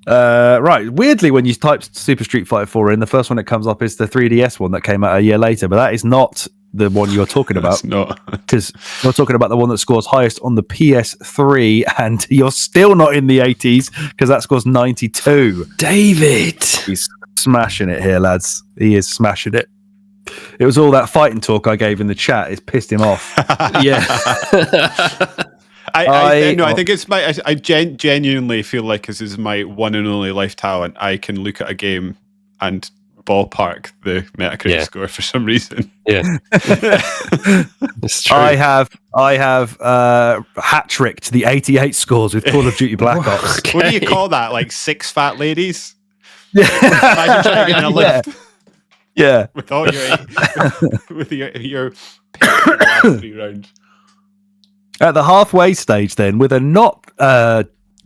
Right. Weirdly, when you type Super Street Fighter 4 in, the first one that comes up is the 3DS one that came out a year later, but that is not the one you're talking about. It's not. Because you're talking about the one that scores highest on the PS3, and you're still not in the 80s because that scores 92. David! He's smashing it here, lads. He is smashing it. It was all that fighting talk I gave in the chat. It's pissed him off. Yeah. I think it's I genuinely feel like this is my one and only life talent. I can look at a game and ballpark the Metacritic score for some reason. Yeah, it's true. I have hat-tricked the 88 scores with Call of Duty Black Ops. Okay. What do you call that? Like 6 fat ladies? Yeah. Imagine trying to get in a lift. Yeah. With all your last 3 rounds. At the halfway stage, then, with a not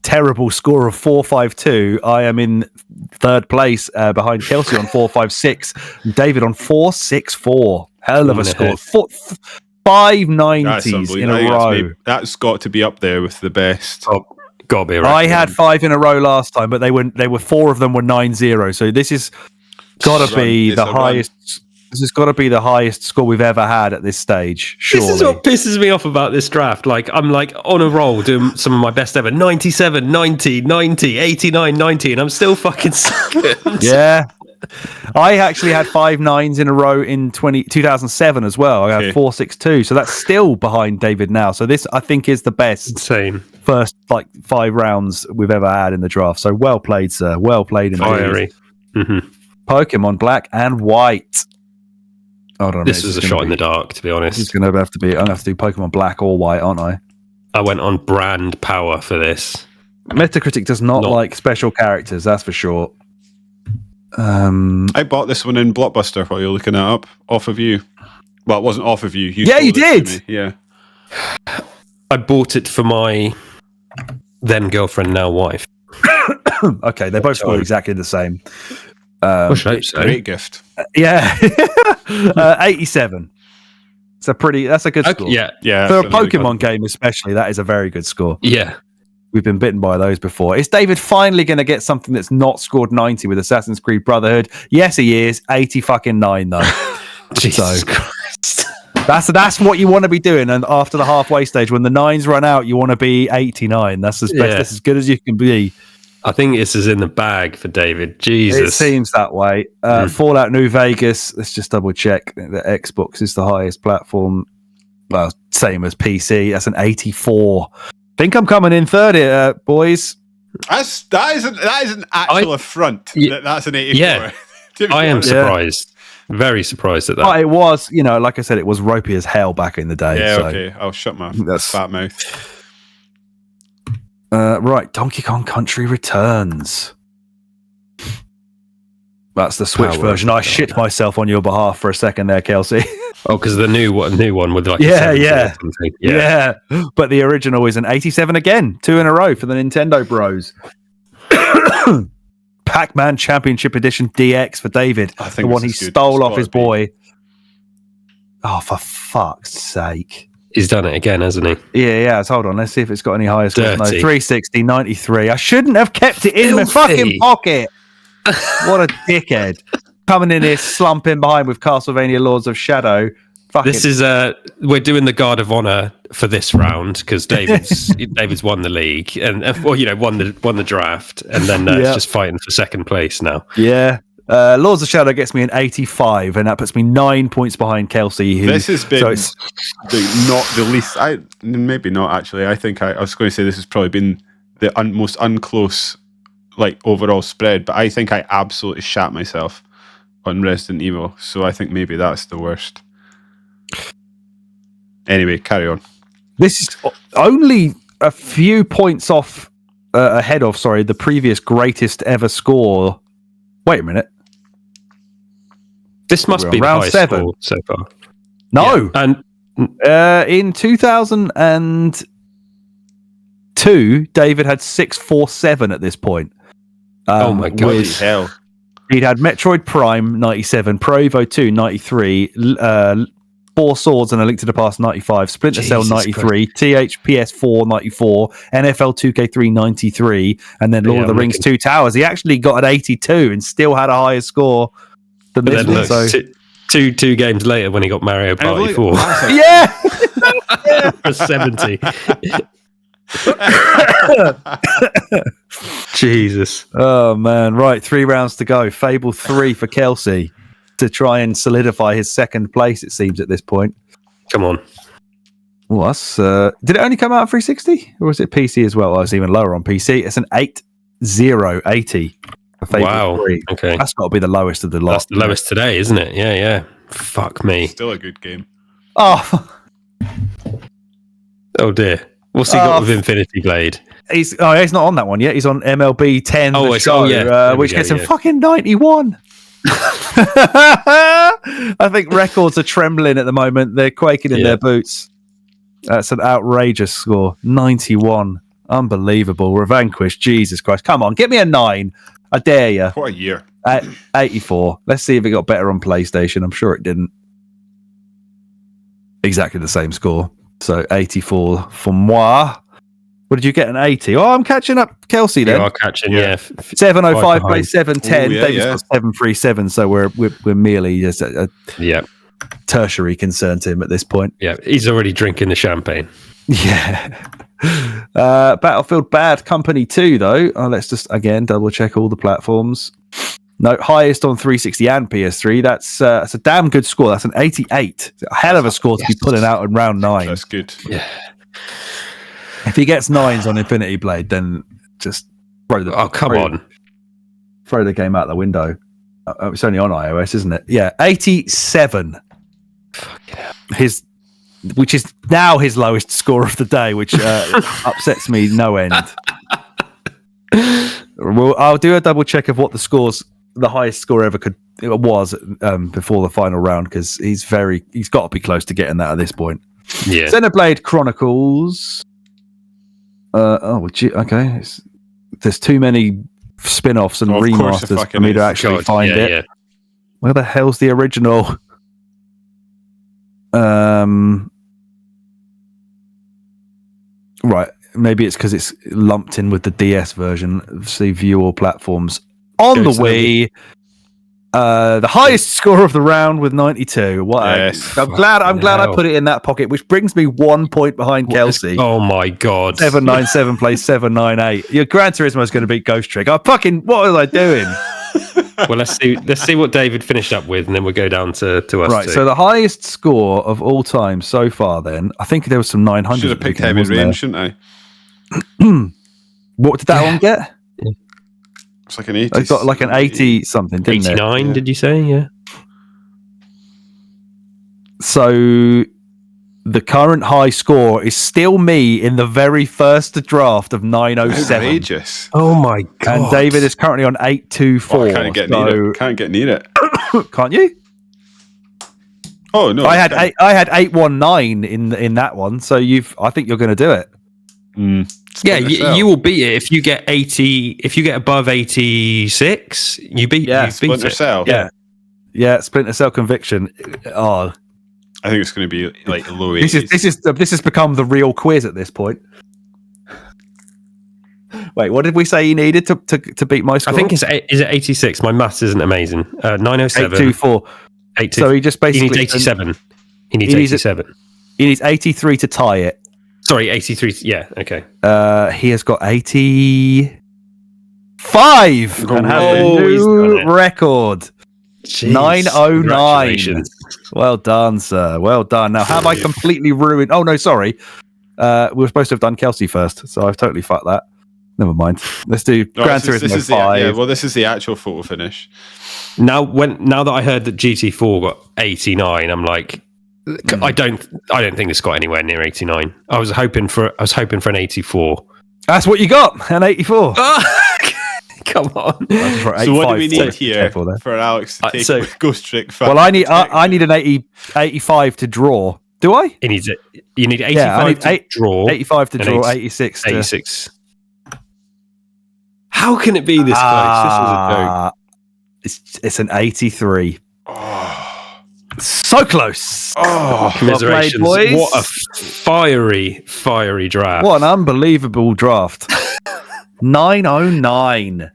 terrible score of 452, I am in third place behind Kelsey on 456, and David on 464. Hell of a score. 5 90s in a row. That's got to be up there with the best. Oh, got to be right. I had 5 in a row last time, but they were 4 of them were 9-0. So this is got to be the highest This has got to be the highest score we've ever had at this stage. Surely. This is what pisses me off about this draft. Like, I'm like on a roll doing some of my best ever. 97, 90, 90, 89, 90, and I'm still fucking second. Yeah. I actually had 5 9s in a row in 2007 as well. I had 4.62, so that's still behind David now. So this, I think, is the best Insane. first 5 rounds we've ever had in the draft. So well played, sir. Well played indeed. Fiery. Mm-hmm. Pokemon Black and White. Hold on, this was a shot in the dark, to be honest. It's going to have to be. I'm going to have to do Pokemon Black or White, aren't I? I went on brand power for this. Metacritic does not like special characters, that's for sure. I bought this one in Blockbuster while you're looking it up, off of you. Well, it wasn't off of you. You did. Yeah. I bought it for my then girlfriend, now wife. Okay, they both scored exactly the same. Great gift. Yeah, 87. That's a good score. Yeah. For a Pokemon game, especially, that is a very good score. Yeah. We've been bitten by those before. Is David finally going to get something that's not scored 90 with Assassin's Creed Brotherhood? Yes, he is. 80 though. Jesus Christ. That's what you want to be doing. And after the halfway stage, when the 9s run out, you want to be 89. That's as best. That's as good as you can be. I think this is in the bag for David. Jesus. It seems that way. Fallout New Vegas. Let's just double check. The Xbox is the highest platform. Well, same as PC. That's an 84. Think I'm coming in third here, boys. That is an actual affront. That's an 84. Yeah. I am surprised. Very surprised at that. But it was, like I said, it was ropey as hell back in the day. Yeah, so okay. I'll shut my fat mouth. Right, Donkey Kong Country Returns. That's the Switch version. I shit myself on your behalf for a second there, Kelsey. Oh, because the new one with like yeah. But the original is an 87 again, 2 in a row for the Nintendo Bros. Pac-Man Championship Edition DX for David, the one he stole off his boy. Oh, for fuck's sake. He's done it again, hasn't he? Yeah. So hold on. Let's see if it's got any higher scores. No, 360, 93. I shouldn't have kept it in my fucking pocket. What a dickhead. Coming in here, slumping behind with Castlevania Lords of Shadow. This is we're doing the Guard of Honor for this round because David's won the league and won the draft, and then it's just fighting for second place now. Yeah. Lords of Shadow gets me an 85, and that puts me 9 points behind Kelsey. This has been not the least. Maybe not actually. I think I was going to say this has probably been the most unclose overall spread, but I think I absolutely shat myself on Resident Evil. So I think maybe that's the worst. Anyway, carry on. This is only a few points off ahead of the previous greatest ever score. Wait a minute. This must be round the 7 score so far. No, and in 2002, David had 647 at this point. Oh my god! Hell, he'd had Metroid Prime 97, Pro Evo 2 93, Four Swords and A Link to the Past 95, Splinter Cell 93, THPS 4 94, NFL 2K3 93, and then Lord of the Rings 2 Towers. He actually got an 82 and still had a higher score than this one. So two games later when he got Mario Party 4. For 70. Jesus. Oh man, right, 3 rounds to go. Fable 3 for Kelsey to try and solidify his second place, it seems, at this point. Come on. Well, did it only come out on 360 or was it PC as well? It's even lower on PC. It's an 80 for Fable 3. Okay, that's got to be the lowest of the lot. That's the lowest today, isn't it? Yeah. Fuck me. Still a good game. Oh dear. What's he got with Infinity Blade? He's not on that one yet. He's on MLB 10 which gets him fucking 91. I think records are trembling at the moment. They're quaking in their boots. That's an outrageous score. 91. Unbelievable. Revanquish. Jesus Christ. Come on, give me a 9. I dare you. What a year. 84. Let's see if it got better on PlayStation. I'm sure it didn't. Exactly the same score. So 84 for moi. What did you get? An 80? Oh, I'm catching up, Kelsey. Then You are catching, yeah. 705 plays 710. Yeah, David's got 737, so we're merely just a tertiary concern to him at this point. Yeah, he's already drinking the champagne. Yeah. Battlefield Bad Company 2, though. Let's just again double check all the platforms. No, highest on 360 and PS3. That's a damn good score. That's an 88. A hell of a score to be pulling out in round 9. That's good. Yeah. If he gets 9s on Infinity Blade, then just throw the throw the game out the window. It's only on iOS, isn't it? Yeah, 87. His, which is now his lowest score of the day, which upsets me no end. Well, I'll do a double check of what the highest score ever was before the final round, because he's got to be close to getting that at this point. Yeah. Xenoblade Chronicles. Okay. There's too many spin-offs and remasters for me to actually find it. Yeah. Where the hell's the original? Right. Maybe it's because it's lumped in with the DS version. See, view all platforms. On the Wii, the highest score of the round with 92. I'm glad I put it in that pocket, which brings me 1 point behind Kelsey. Oh my god! 797 plays 798. Your Gran Turismo is going to beat Ghost Trick. What was I doing? Well, let's see what David finished up with, and then we'll go down to us. Right. Two. So the highest score of all time so far. Then I think there was some 900. Should have picked Heavy Rain, shouldn't I? What did that one get? It's like an 80. They got like an 80 something, didn't 89, did you say? Yeah. So the current high score is still me in the very first draft of 907. Outrageous. Oh my god. And David is currently on 824. I can't get near it. Can't get near it. Can't you? Oh no. I had 819 in that one, so I think you're going to do it. Yeah, you will beat it if you get 80. If you get above 86, you beat. Yeah, you beat Splinter Cell. Yeah, Splinter Cell Conviction. Oh, I think it's going to be like low 80s. This has become the real quiz at this point. Wait, what did we say you needed to beat my score? I think is it 86? My maths isn't amazing. 907. 824. 82. So he just basically needs 87. He needs 87. He needs 83 to tie it. Sorry, 83. Yeah, okay. He has got 85 and has a new record. Jeez, 909. Well done, sir. Well done. Now, have I completely ruined? Oh no, sorry. We were supposed to have done Kelsey first, so I've totally fucked that. Never mind. Let's do Gran Turismo 5. This is the actual photo finish. Now that I heard that GT4 got 89, I'm like, I don't think it's got anywhere near 89. I was hoping for an 84. That's what you got, an 84. Come on. So what do we need here for Alex to take Ghost Trick? Well, I need an 85 to draw. Do I? You need 85 to draw. 85 to draw. 86. 86. How can it be this close? This is a joke. It's an 83. So close. Commiserations. Well played, boys. What a fiery draft. What an unbelievable draft. 909.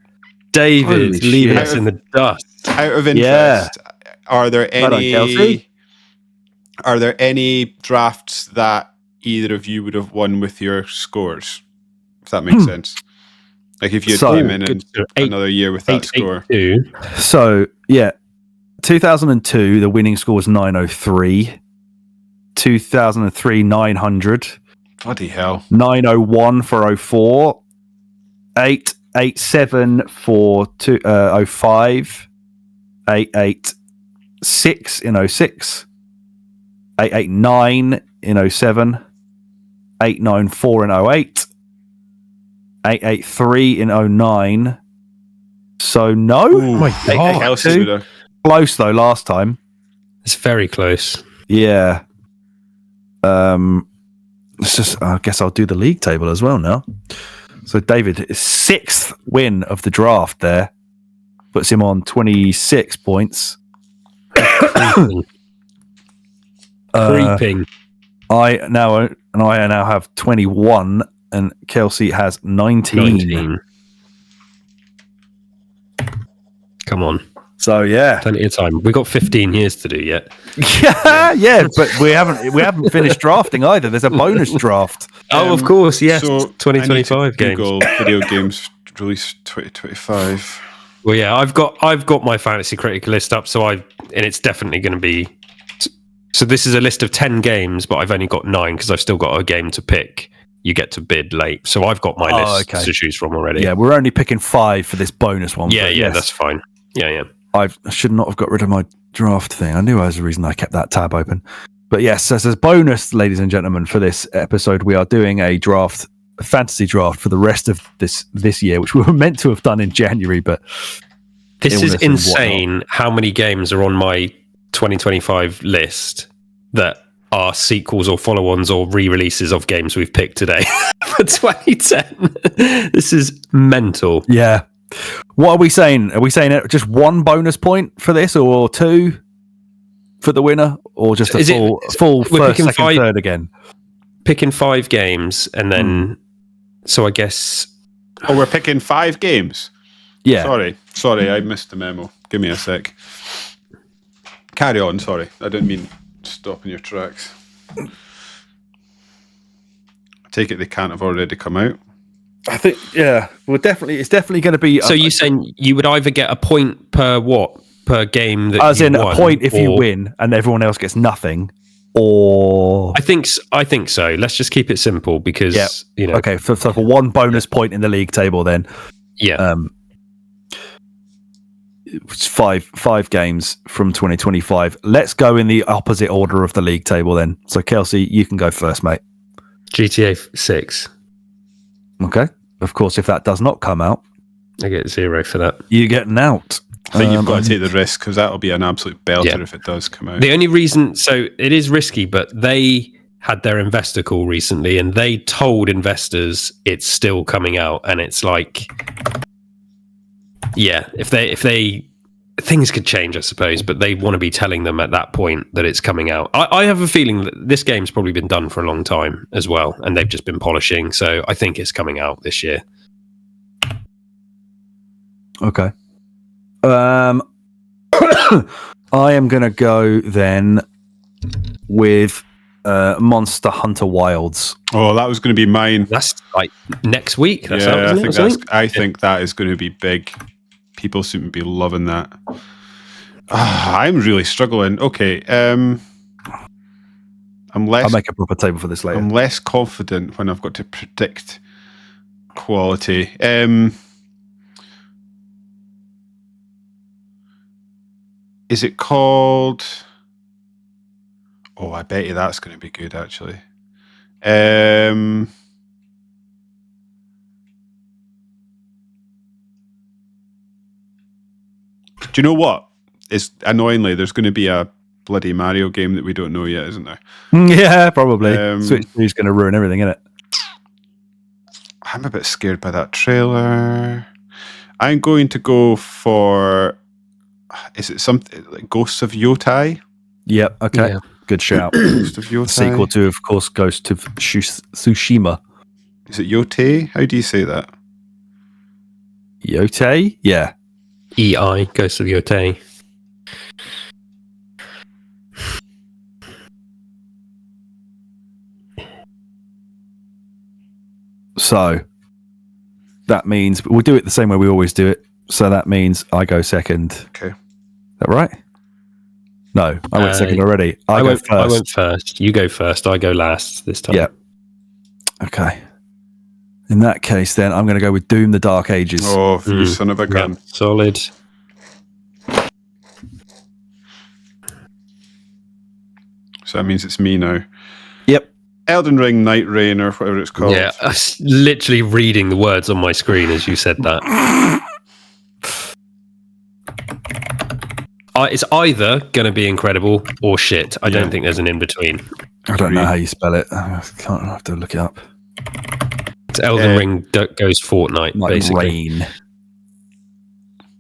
David, leave us in the dust. Out of interest, are there any drafts that either of you would have won with your scores? If that makes sense. Like if you came in another year with that score. 882. So, 2002, the winning score was 903. 2003, 900. Bloody hell. 901 for 04. 887 for 05. 886 in 06. 889 in 07. 894 in 08. 883 in 09. So no. Oh my god. Close though last time. It's very close. Yeah. It's just, I guess I'll do the league table as well now. So David, 6th win of the draft there. Puts him on 26 points. Creeping. I now have 21, and Kelsey has 19. Come on. So yeah, plenty of time. We've got 15 years to do yet. yeah, but we haven't finished drafting either. There's a bonus draft. Of course, yes. So 2025 games. Google video games released 2025. Well, yeah, I've got my fantasy critic list up, and it's definitely going to be. So this is a list of 10 games, but I've only got 9 because I've still got a game to pick. You get to bid late, so I've got my list to choose from already. Yeah, we're only picking 5 for this bonus one. Yeah, that's fine. Yeah. I should not have got rid of my draft thing. I knew there was a reason I kept that tab open. But yes, as a bonus, ladies and gentlemen, for this episode, we are doing a fantasy draft for the rest of this year, which we were meant to have done in January, but this is insane how many games are on my 2025 list that are sequels or follow-ons or re-releases of games we've picked today for 2010. This is mental. Yeah. What are we saying? Are we saying just 1 bonus point for this, or 2 for the winner, or just a full first, second, third again? Picking 5 games, and then so I guess. Oh, we're picking 5 games. Yeah. Sorry, I missed the memo. Give me a sec. Carry on. Sorry, I didn't mean stopping your tracks. I take it they can't have already come out. I think, yeah. Well, it's definitely going to be. So you're saying you would either get a point per game that as in won, a point if you win and everyone else gets nothing, or I think so. Let's just keep it simple because Okay, so for 1 bonus point in the league table, then it's 5 games from 2025. Let's go in the opposite order of the league table then. So Kelsey, you can go first, mate. GTA 6. Okay. Of course, if that does not come out, I get 0 for that. You get an out. I think you've got to take the risk because that'll be an absolute belter if it does come out. The only reason, so it is risky, but they had their investor call recently and they told investors it's still coming out, and it's like, if they things could change, I suppose, but they want to be telling them at that point that it's coming out. I have a feeling that this game's probably been done for a long time as well, and they've just been polishing. So I think it's coming out this year. Okay. I am going to go then with Monster Hunter Wilds. Oh, that was going to be mine. That's like next week. That's I think that is going to be big. People seem to be loving that. I'm really struggling. Okay. I'll make a proper table for this later. I'm less confident when I've got to predict quality. Is it called... Oh, I bet you that's going to be good, actually. Do you know what? It's annoyingly, there's going to be a bloody Mario game that we don't know yet, isn't there? Yeah, probably. Switch 2 is going to ruin everything, isn't it? I'm a bit scared by that trailer. I'm going to go for... Is it something like Ghosts of Yotai? Yep, okay. Yeah. Good shout. Ghost of Yotai. Sequel to, of course, Ghost of Tsushima. Is it Yotai? How do you say that? Yotai? Yeah. EI, Ghost of Yotai. So, that means we'll do it the same way we always do it. So that means I go second. Okay. Is that right? No, I went second already. I went first. I went first. You go first. I go last this time. Yeah. Okay. In that case, then I'm going to go with Doom: The Dark Ages. Oh, you son of a gun! Yep. Solid. So that means it's me now. Yep. Elden Ring, Night Rain, or whatever it's called. Yeah, I was literally reading the words on my screen as you said that. It's either going to be incredible or shit. I don't think there's an in-between. I don't know how you spell it. I have to look it up. It's Elden Ring goes Fortnite, like basically.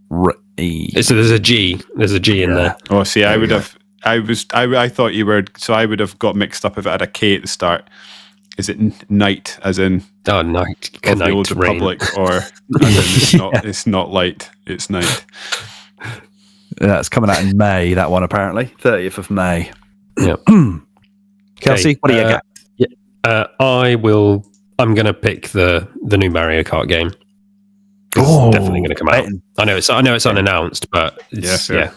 Rain. So there's a G. There's a G in there. Oh, see, I would have... I thought you were... So I would have got mixed up if it had a K at the start. Is it night, as in night, of the Old Republic, or as in it's not light, it's night? Yeah, it's coming out in May, that one, apparently. 30th of May. Yeah. Kelsey, what do you got? I'm going to pick the new Mario Kart game. Oh, It's definitely going to come out. I know it's unannounced, but it's so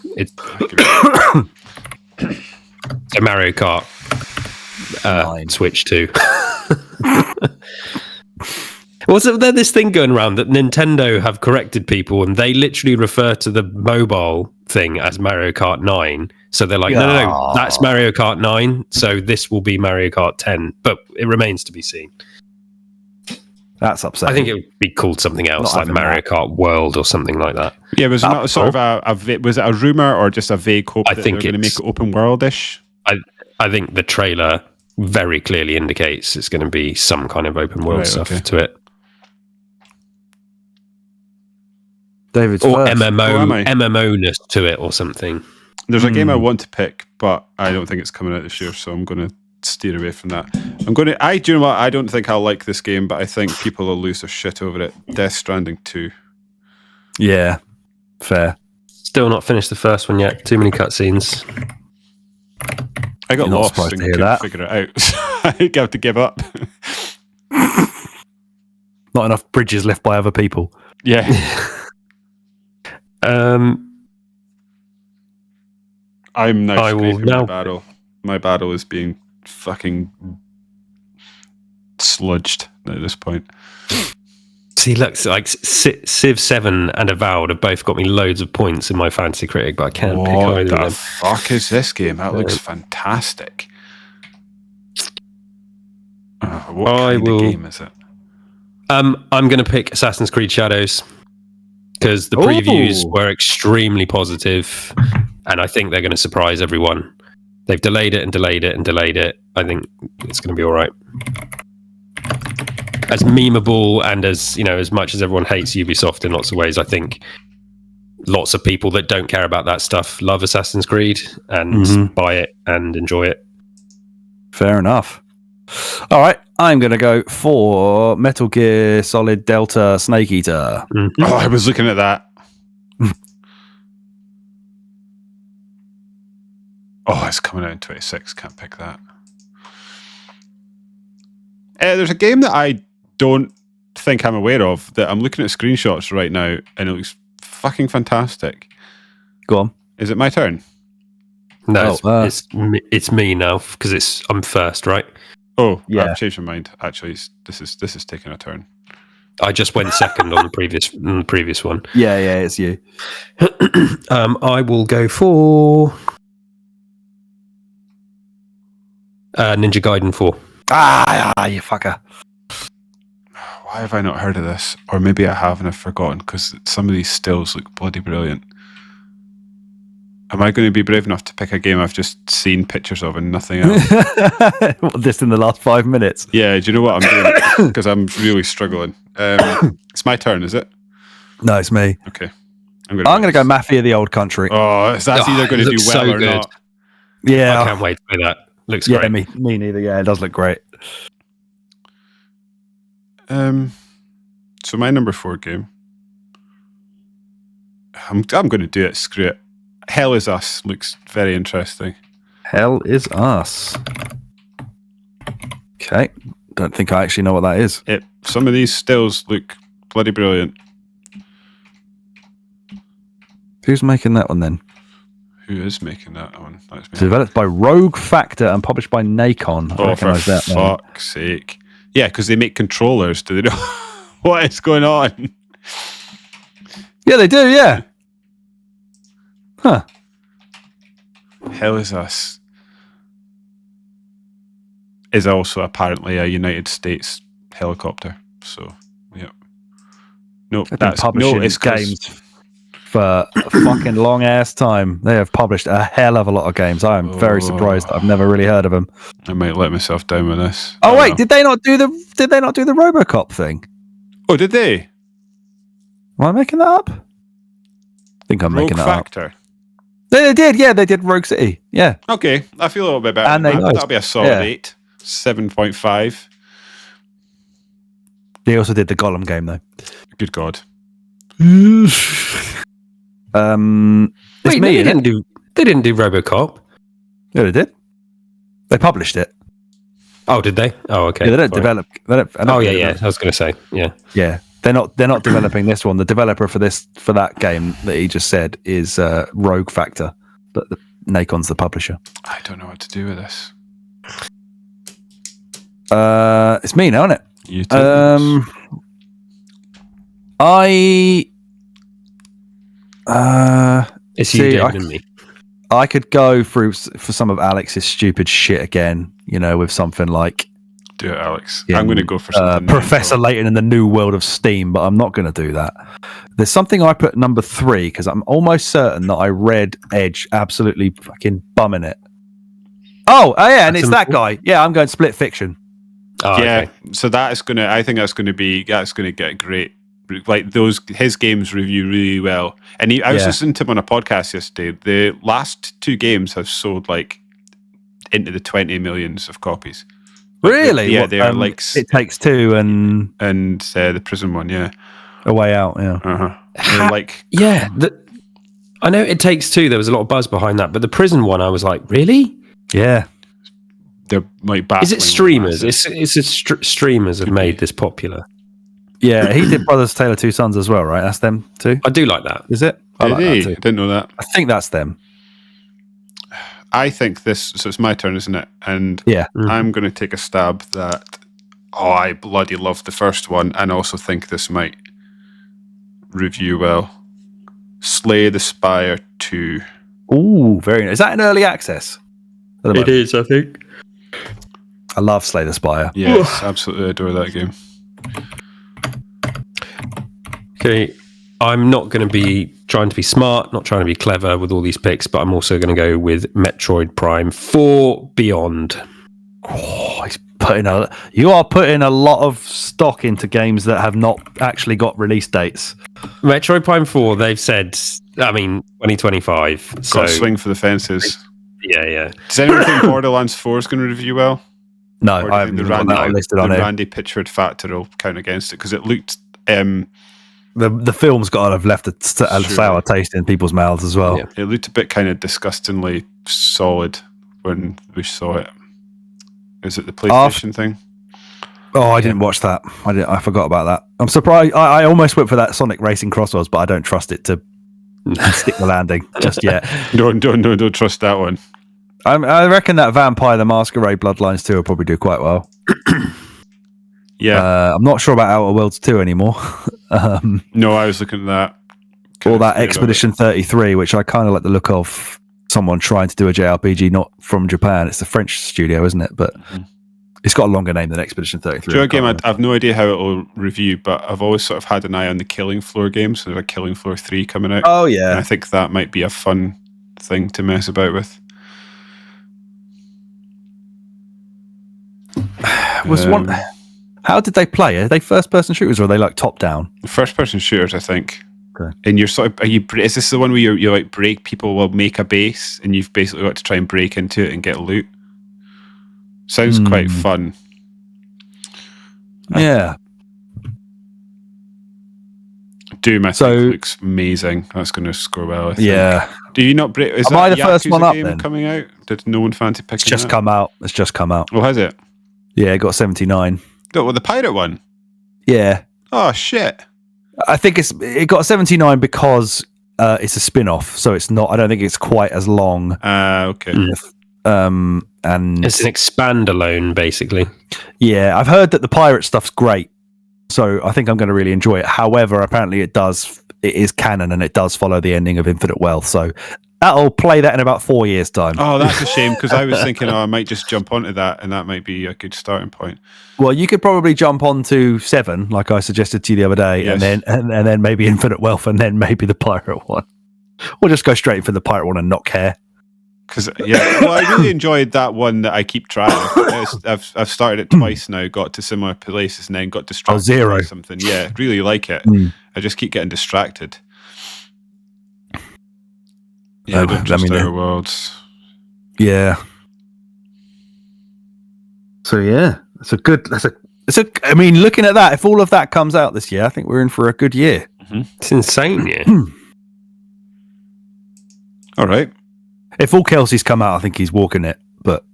Mario Kart Switch 2. Also, there's this thing going around that Nintendo have corrected people, and they literally refer to the mobile thing as Mario Kart 9. So they're like, no, that's Mario Kart 9. So this will be Mario Kart 10, but it remains to be seen. That's upsetting. I think it would be called something else, like Mario Kart World or something like that. Yeah, was it not sort of was it a rumor or just a vague hope that they're going to make it open world-ish? I think the trailer very clearly indicates it's going to be some kind of open world stuff to it. David's or first. MMO-ness to it or something. There's a game I want to pick, but I don't think it's coming out this year, so I'm going to steer away from that. Do you know what? I don't think I'll like this game, but I think people will lose their shit over it. Death Stranding 2. Yeah, fair. Still not finished the first one yet. Too many cutscenes. I got lost and couldn't figure it out. I think I have to give up. Not enough bridges left by other people. Yeah. I'm now scraping my battle. My battle is being fucking sludged at this point. See, look, like Civ 7 and Avowed have both got me loads of points in my Fantasy Critic, but I can't pick either of them. What the fuck is this game? That looks fantastic. What kind of game is it? I'm going to pick Assassin's Creed Shadows because the previews were extremely positive, and I think they're going to surprise everyone. They've delayed it and delayed it and delayed it. I think it's going to be all right. As memeable and as much as everyone hates Ubisoft in lots of ways, I think lots of people that don't care about that stuff love Assassin's Creed and buy it and enjoy it. Fair enough. All right, I'm going to go for Metal Gear Solid Delta Snake Eater. Mm-hmm. Oh, I was looking at that. It's coming out in 26. Can't pick that. There's a game that I don't think I'm aware of that I'm looking at screenshots right now, and it looks fucking fantastic. Go on. Is it my turn? No, it's me now because I'm first, right? Oh, yeah. I've changed my mind. Actually, this is taking a turn. I just went second on the previous one. Yeah, it's you. I will go for Ninja Gaiden 4. You fucker. Why have I not heard of this? Or maybe I have and I've forgotten, because some of these stills look bloody brilliant. Am I going to be brave enough to pick a game I've just seen pictures of and nothing else? Just in the last 5 minutes? Yeah, do you know what I'm doing? Because I'm really struggling. It's my turn, is it? No, it's me. Okay. I'm going to go Mafia the Old Country. That's either going to do well or not. Yeah. I can't wait to play that. Looks great. Me neither. Yeah, it does look great. So my number 4 game, I'm going to do it. Screw it. Hell Is Us looks very interesting. Hell Is Us. Okay. Don't think I actually know what that is. Some of these stills look bloody brilliant. Who's making that one then? Who is making that one? That's me. Developed by Rogue Factor and published by Nacon. I recognize for that. Fuck's sake. Yeah, because they make controllers. Do they know what is going on? Yeah, they do, yeah. Huh. Hell Is Us is also apparently a United States helicopter. So, yeah. No, that's publishing games for a fucking long ass time. They have published a hell of a lot of games. I am very surprised. I've never really heard of them. I might let myself down with this. Oh wait, did they not do the RoboCop thing? Oh, did they? Am I making that up? I think I'm making that Factor. up. They did, yeah. They did Rogue City, yeah. Okay, I feel a little bit better. And that'll be a solid 8, 7.5. He also did the Gollum game though. Good God. It's Wait, me. They didn't do RoboCop. Yeah, they did. They published it. Oh, did they? Oh, okay. Yeah, they don't fine. develop. Oh, yeah. I was going to say, yeah. Yeah, they're not developing this one. The developer for that game that he just said is Rogue Factor, but Nacon's the publisher. I don't know what to do with this. It's me now, isn't it? You too. It's you, David, and me. I could go for some of Alex's stupid shit again, with something like... Do it, Alex. I'm going to go for something. Professor Layton in the New World of Steam, but I'm not going to do that. There's something I put number 3 because I'm almost certain that I read Edge absolutely fucking bumming it. Oh yeah, and it's that guy. Yeah, I'm going Split Fiction. Oh, yeah, okay. so I think that's going to get great. Like his games review really well. And I was listening to him on a podcast yesterday. The last 2 games have sold like into the 20 millions of copies. Really? They're like It Takes Two and the prison one. Yeah, A Way Out. Yeah. I know It Takes Two. There was a lot of buzz behind that, but the prison one, I was like, really? Yeah. They're like. Is it streamers? Streamers have made this popular. Yeah, he did Brothers Tale of Two Sons as well, right? That's them too. I do like that. Is it? I like that too. I didn't know that. I think that's them. I think this. So it's my turn, isn't it? And yeah, I'm going to take a stab that. Oh, I bloody love the first one, and also think this might review well. Slay the Spire 2. Ooh, very nice. Is that in early access? It is, I think. I love Slay the Spire. Yes, absolutely adore that game. Okay, I'm not going to be trying to be smart, not trying to be clever with all these picks, but I'm also going to go with Metroid Prime 4 Beyond. Oh, you are putting a lot of stock into games that have not actually got release dates. Metroid Prime 4, they've said, 2025. Got to swing for the fences. Yeah. Does anyone think Borderlands 4 is going to review well? No, I haven't got that listed on it. The Randy Pitchford factor will count against it because it looked... the film's got to have left a sour taste in people's mouths as well. Yeah. It looked a bit kind of disgustingly solid when we saw it. Is it the PlayStation thing? Oh, I didn't watch that. I forgot about that. I'm surprised. I almost went for that Sonic Racing Crossroads, but I don't trust it to stick the landing just yet. Don't trust that one. I reckon that Vampire the Masquerade Bloodlines 2 will probably do quite well. Yeah. I'm not sure about Outer Worlds 2 anymore. No, I was looking at that. Or that Expedition 33, which I kind of like the look of someone trying to do a JRPG not from Japan. It's a French studio, isn't it? But it's got a longer name than Expedition 33. Sure, game, I've no idea how it will review, but I've always sort of had an eye on the Killing Floor games. So there's a Killing Floor 3 coming out. Oh, yeah. And I think that might be a fun thing to mess about with. How did they play? Are they first-person shooters or are they like top-down? First-person shooters, I think. Okay. And you're sort of, is this the one where you like break people will make a base and you've basically got to try and break into it and get loot? Sounds quite fun. Yeah. Doom, I think, looks amazing. That's going to score well, I think. Yeah. Do you not break? Is Am that I the first one up game then? Coming out? Did no one fancy picking It's just that? come out. It's just come out. Oh, has it? Yeah, it got 79. Oh, well, the pirate one? Yeah. Oh, shit. I think it got 79 because it's a spin-off, so it's not. I don't think it's quite as long. Okay. And it's an expand-alone, basically. Yeah, I've heard that the pirate stuff's great, so I think I'm going to really enjoy it. However, apparently it is canon and it does follow the ending of Infinite Wealth, so I'll play that in about 4 years' time. Oh, that's a shame because I was thinking, I might just jump onto that, and that might be a good starting point. Well, you could probably jump onto 7, like I suggested to you the other day, yes. and then maybe Infinite Wealth, and then maybe the pirate one. Or just go straight for the pirate one and not care. Because I really enjoyed that one that I keep trying. I've started it twice now, got to similar places, and then got distracted. Zero. By something. Yeah, really like it. I just keep getting distracted. Yeah, I don't trust Outer Worlds. Yeah. So yeah, that's So, I mean, looking at that, if all of that comes out this year, I think we're in for a good year. It's insane, yeah. All right. If all Kelsey's come out, I think he's walking it. But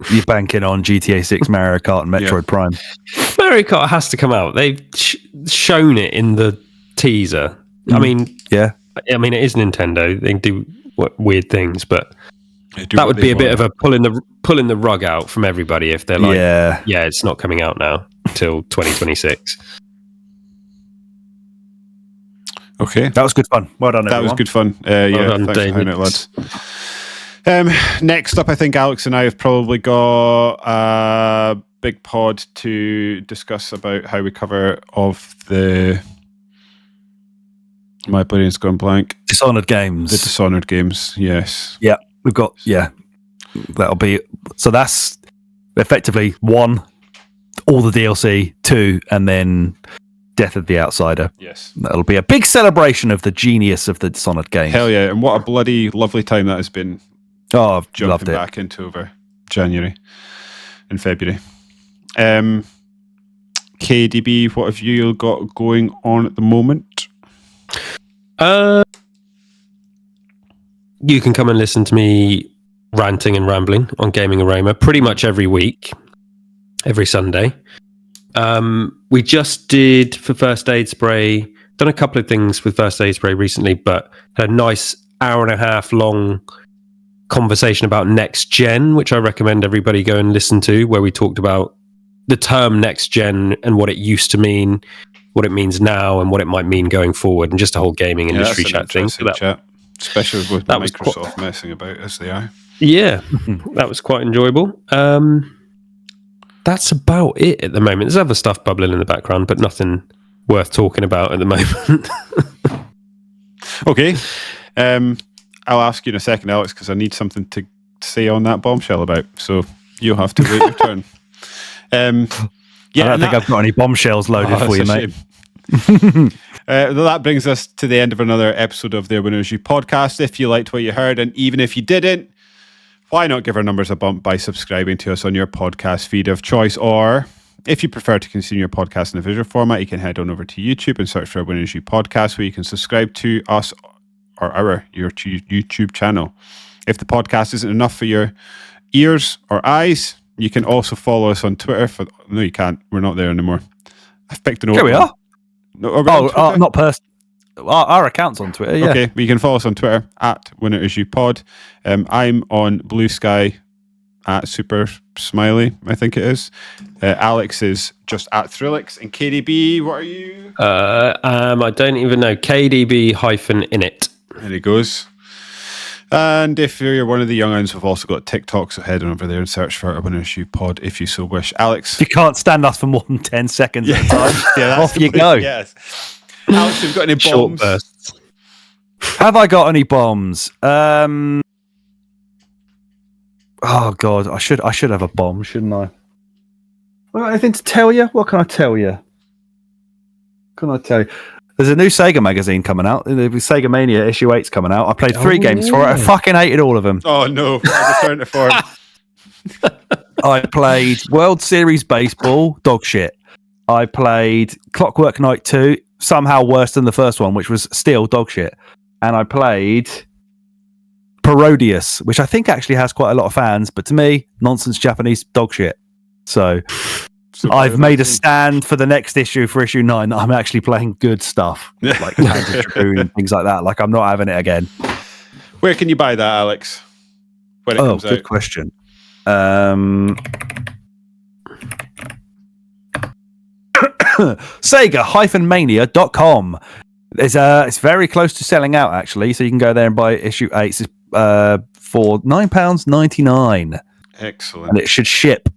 you're banking on GTA 6, Mario Kart, and Metroid Prime. Mario Kart has to come out. They've shown it in the teaser. I mean, yeah. I mean, it is Nintendo. They do weird things, but that would be a bit of a pulling the rug out from everybody if they're like, yeah, it's not coming out now till 2026. Okay, that was good fun. Well done, everyone. That was good fun. Well done, thanks for having it, lads. Next up, I think Alex and I have probably got a big pod to discuss about how we cover of the. My brain's gone blank. Dishonored games. The Dishonored games, yes. Yeah, we've got, that'll be, so that's effectively 1, all the DLC, 2, and then Death of the Outsider. Yes. That'll be a big celebration of the genius of the Dishonored games. Hell yeah, and what a bloody lovely time that has been. Oh, I've jumping loved it. Back into over January and February. KDB, what have you got going on at the moment? You can come and listen to me ranting and rambling on Gaming Aroma pretty much every week, every Sunday. We just did for First Aid Spray, done a couple of things with First Aid Spray recently, but had a nice hour and a half long conversation about next gen, which I recommend everybody go and listen to, where we talked about the term next gen and what it used to mean, what it means now, and what it might mean going forward, and just a whole gaming industry chat thing. So chat, especially with Microsoft messing about as they are. Yeah, that was quite enjoyable. That's about it at the moment. There's other stuff bubbling in the background, but nothing worth talking about at the moment. Okay. I'll ask you in a second, Alex, because I need something to say on that bombshell about. So you'll have to wait your turn. I don't think I've got any bombshells loaded for you, mate. That brings us to the end of another episode of the Winners You podcast. If you liked what you heard, and even if you didn't, why not give our numbers a bump by subscribing to us on your podcast feed of choice? Or if you prefer to consume your podcast in a visual format, you can head on over to YouTube and search for Winners You podcast, where you can subscribe to us or your YouTube channel. If the podcast isn't enough for your ears or eyes, you can also follow us on Twitter. No, you can't. We're not there anymore. I've picked an old. Here we are. No, not personal. Our account's on Twitter. Yeah. Okay, you can follow us on Twitter at WinnerIsYouPod. I'm on Blue Sky at Super Smiley, I think it is. Alex is just at Thrillix. And KDB, what are you? I don't even know. KDB-init. There it goes. And if you're one of the young uns, we've also got TikTok, so head on over there and search for a Winners You Pod if you so wish. Alex. You can't stand us for more than 10 seconds at a time. Yeah, off you go. Yes. Alex, you've got any bombs? Short bursts. Have I got any bombs? Oh God, I should have a bomb, shouldn't I? Well, anything to tell you? What can I tell you? There's a new Sega magazine coming out. The Sega Mania issue 8's coming out. I played 3 games for it. I fucking hated all of them. Oh no, I returned it for him. I played World Series Baseball, dog shit. I played Clockwork Knight 2, somehow worse than the first one, which was still dog shit. And I played Parodius, which I think actually has quite a lot of fans, but to me, nonsense Japanese dog shit. So I've made a stand for the next issue, for issue 9, that I'm actually playing good stuff, like Panzer Dragoon and things like that. Like, I'm not having it again. Where can you buy that, Alex? When it comes good out? Question. Sega-mania.com. It's very close to selling out, actually, so you can go there and buy issue 8 for £9.99. Excellent. And it should ship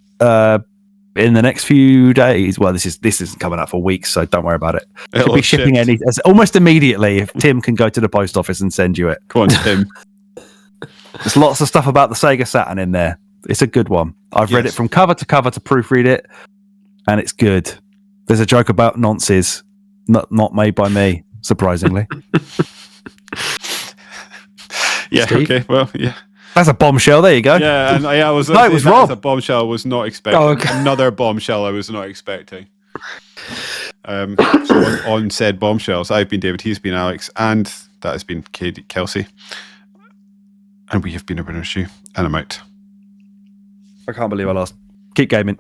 in the next few days. Well, this isn't coming out for weeks, so don't worry about it. It'll be shipping almost immediately if Tim can go to the post office and send you it. Come on, Tim. There's lots of stuff about the Sega Saturn in there. It's a good one. I've read it from cover to cover to proofread it, and it's good. There's a joke about nonces, not made by me, surprisingly. Yeah. Steve? Okay. Well, yeah. That's a bombshell. There you go. Yeah, and I was. No, it was Rob. A bombshell I was not expecting. Oh, okay. Another bombshell I was not expecting. So on said bombshells, I've been David, he's been Alex, and that has been Kelsey. And we have been a winner's shoe, and I'm out. I can't believe I lost. Keep gaming.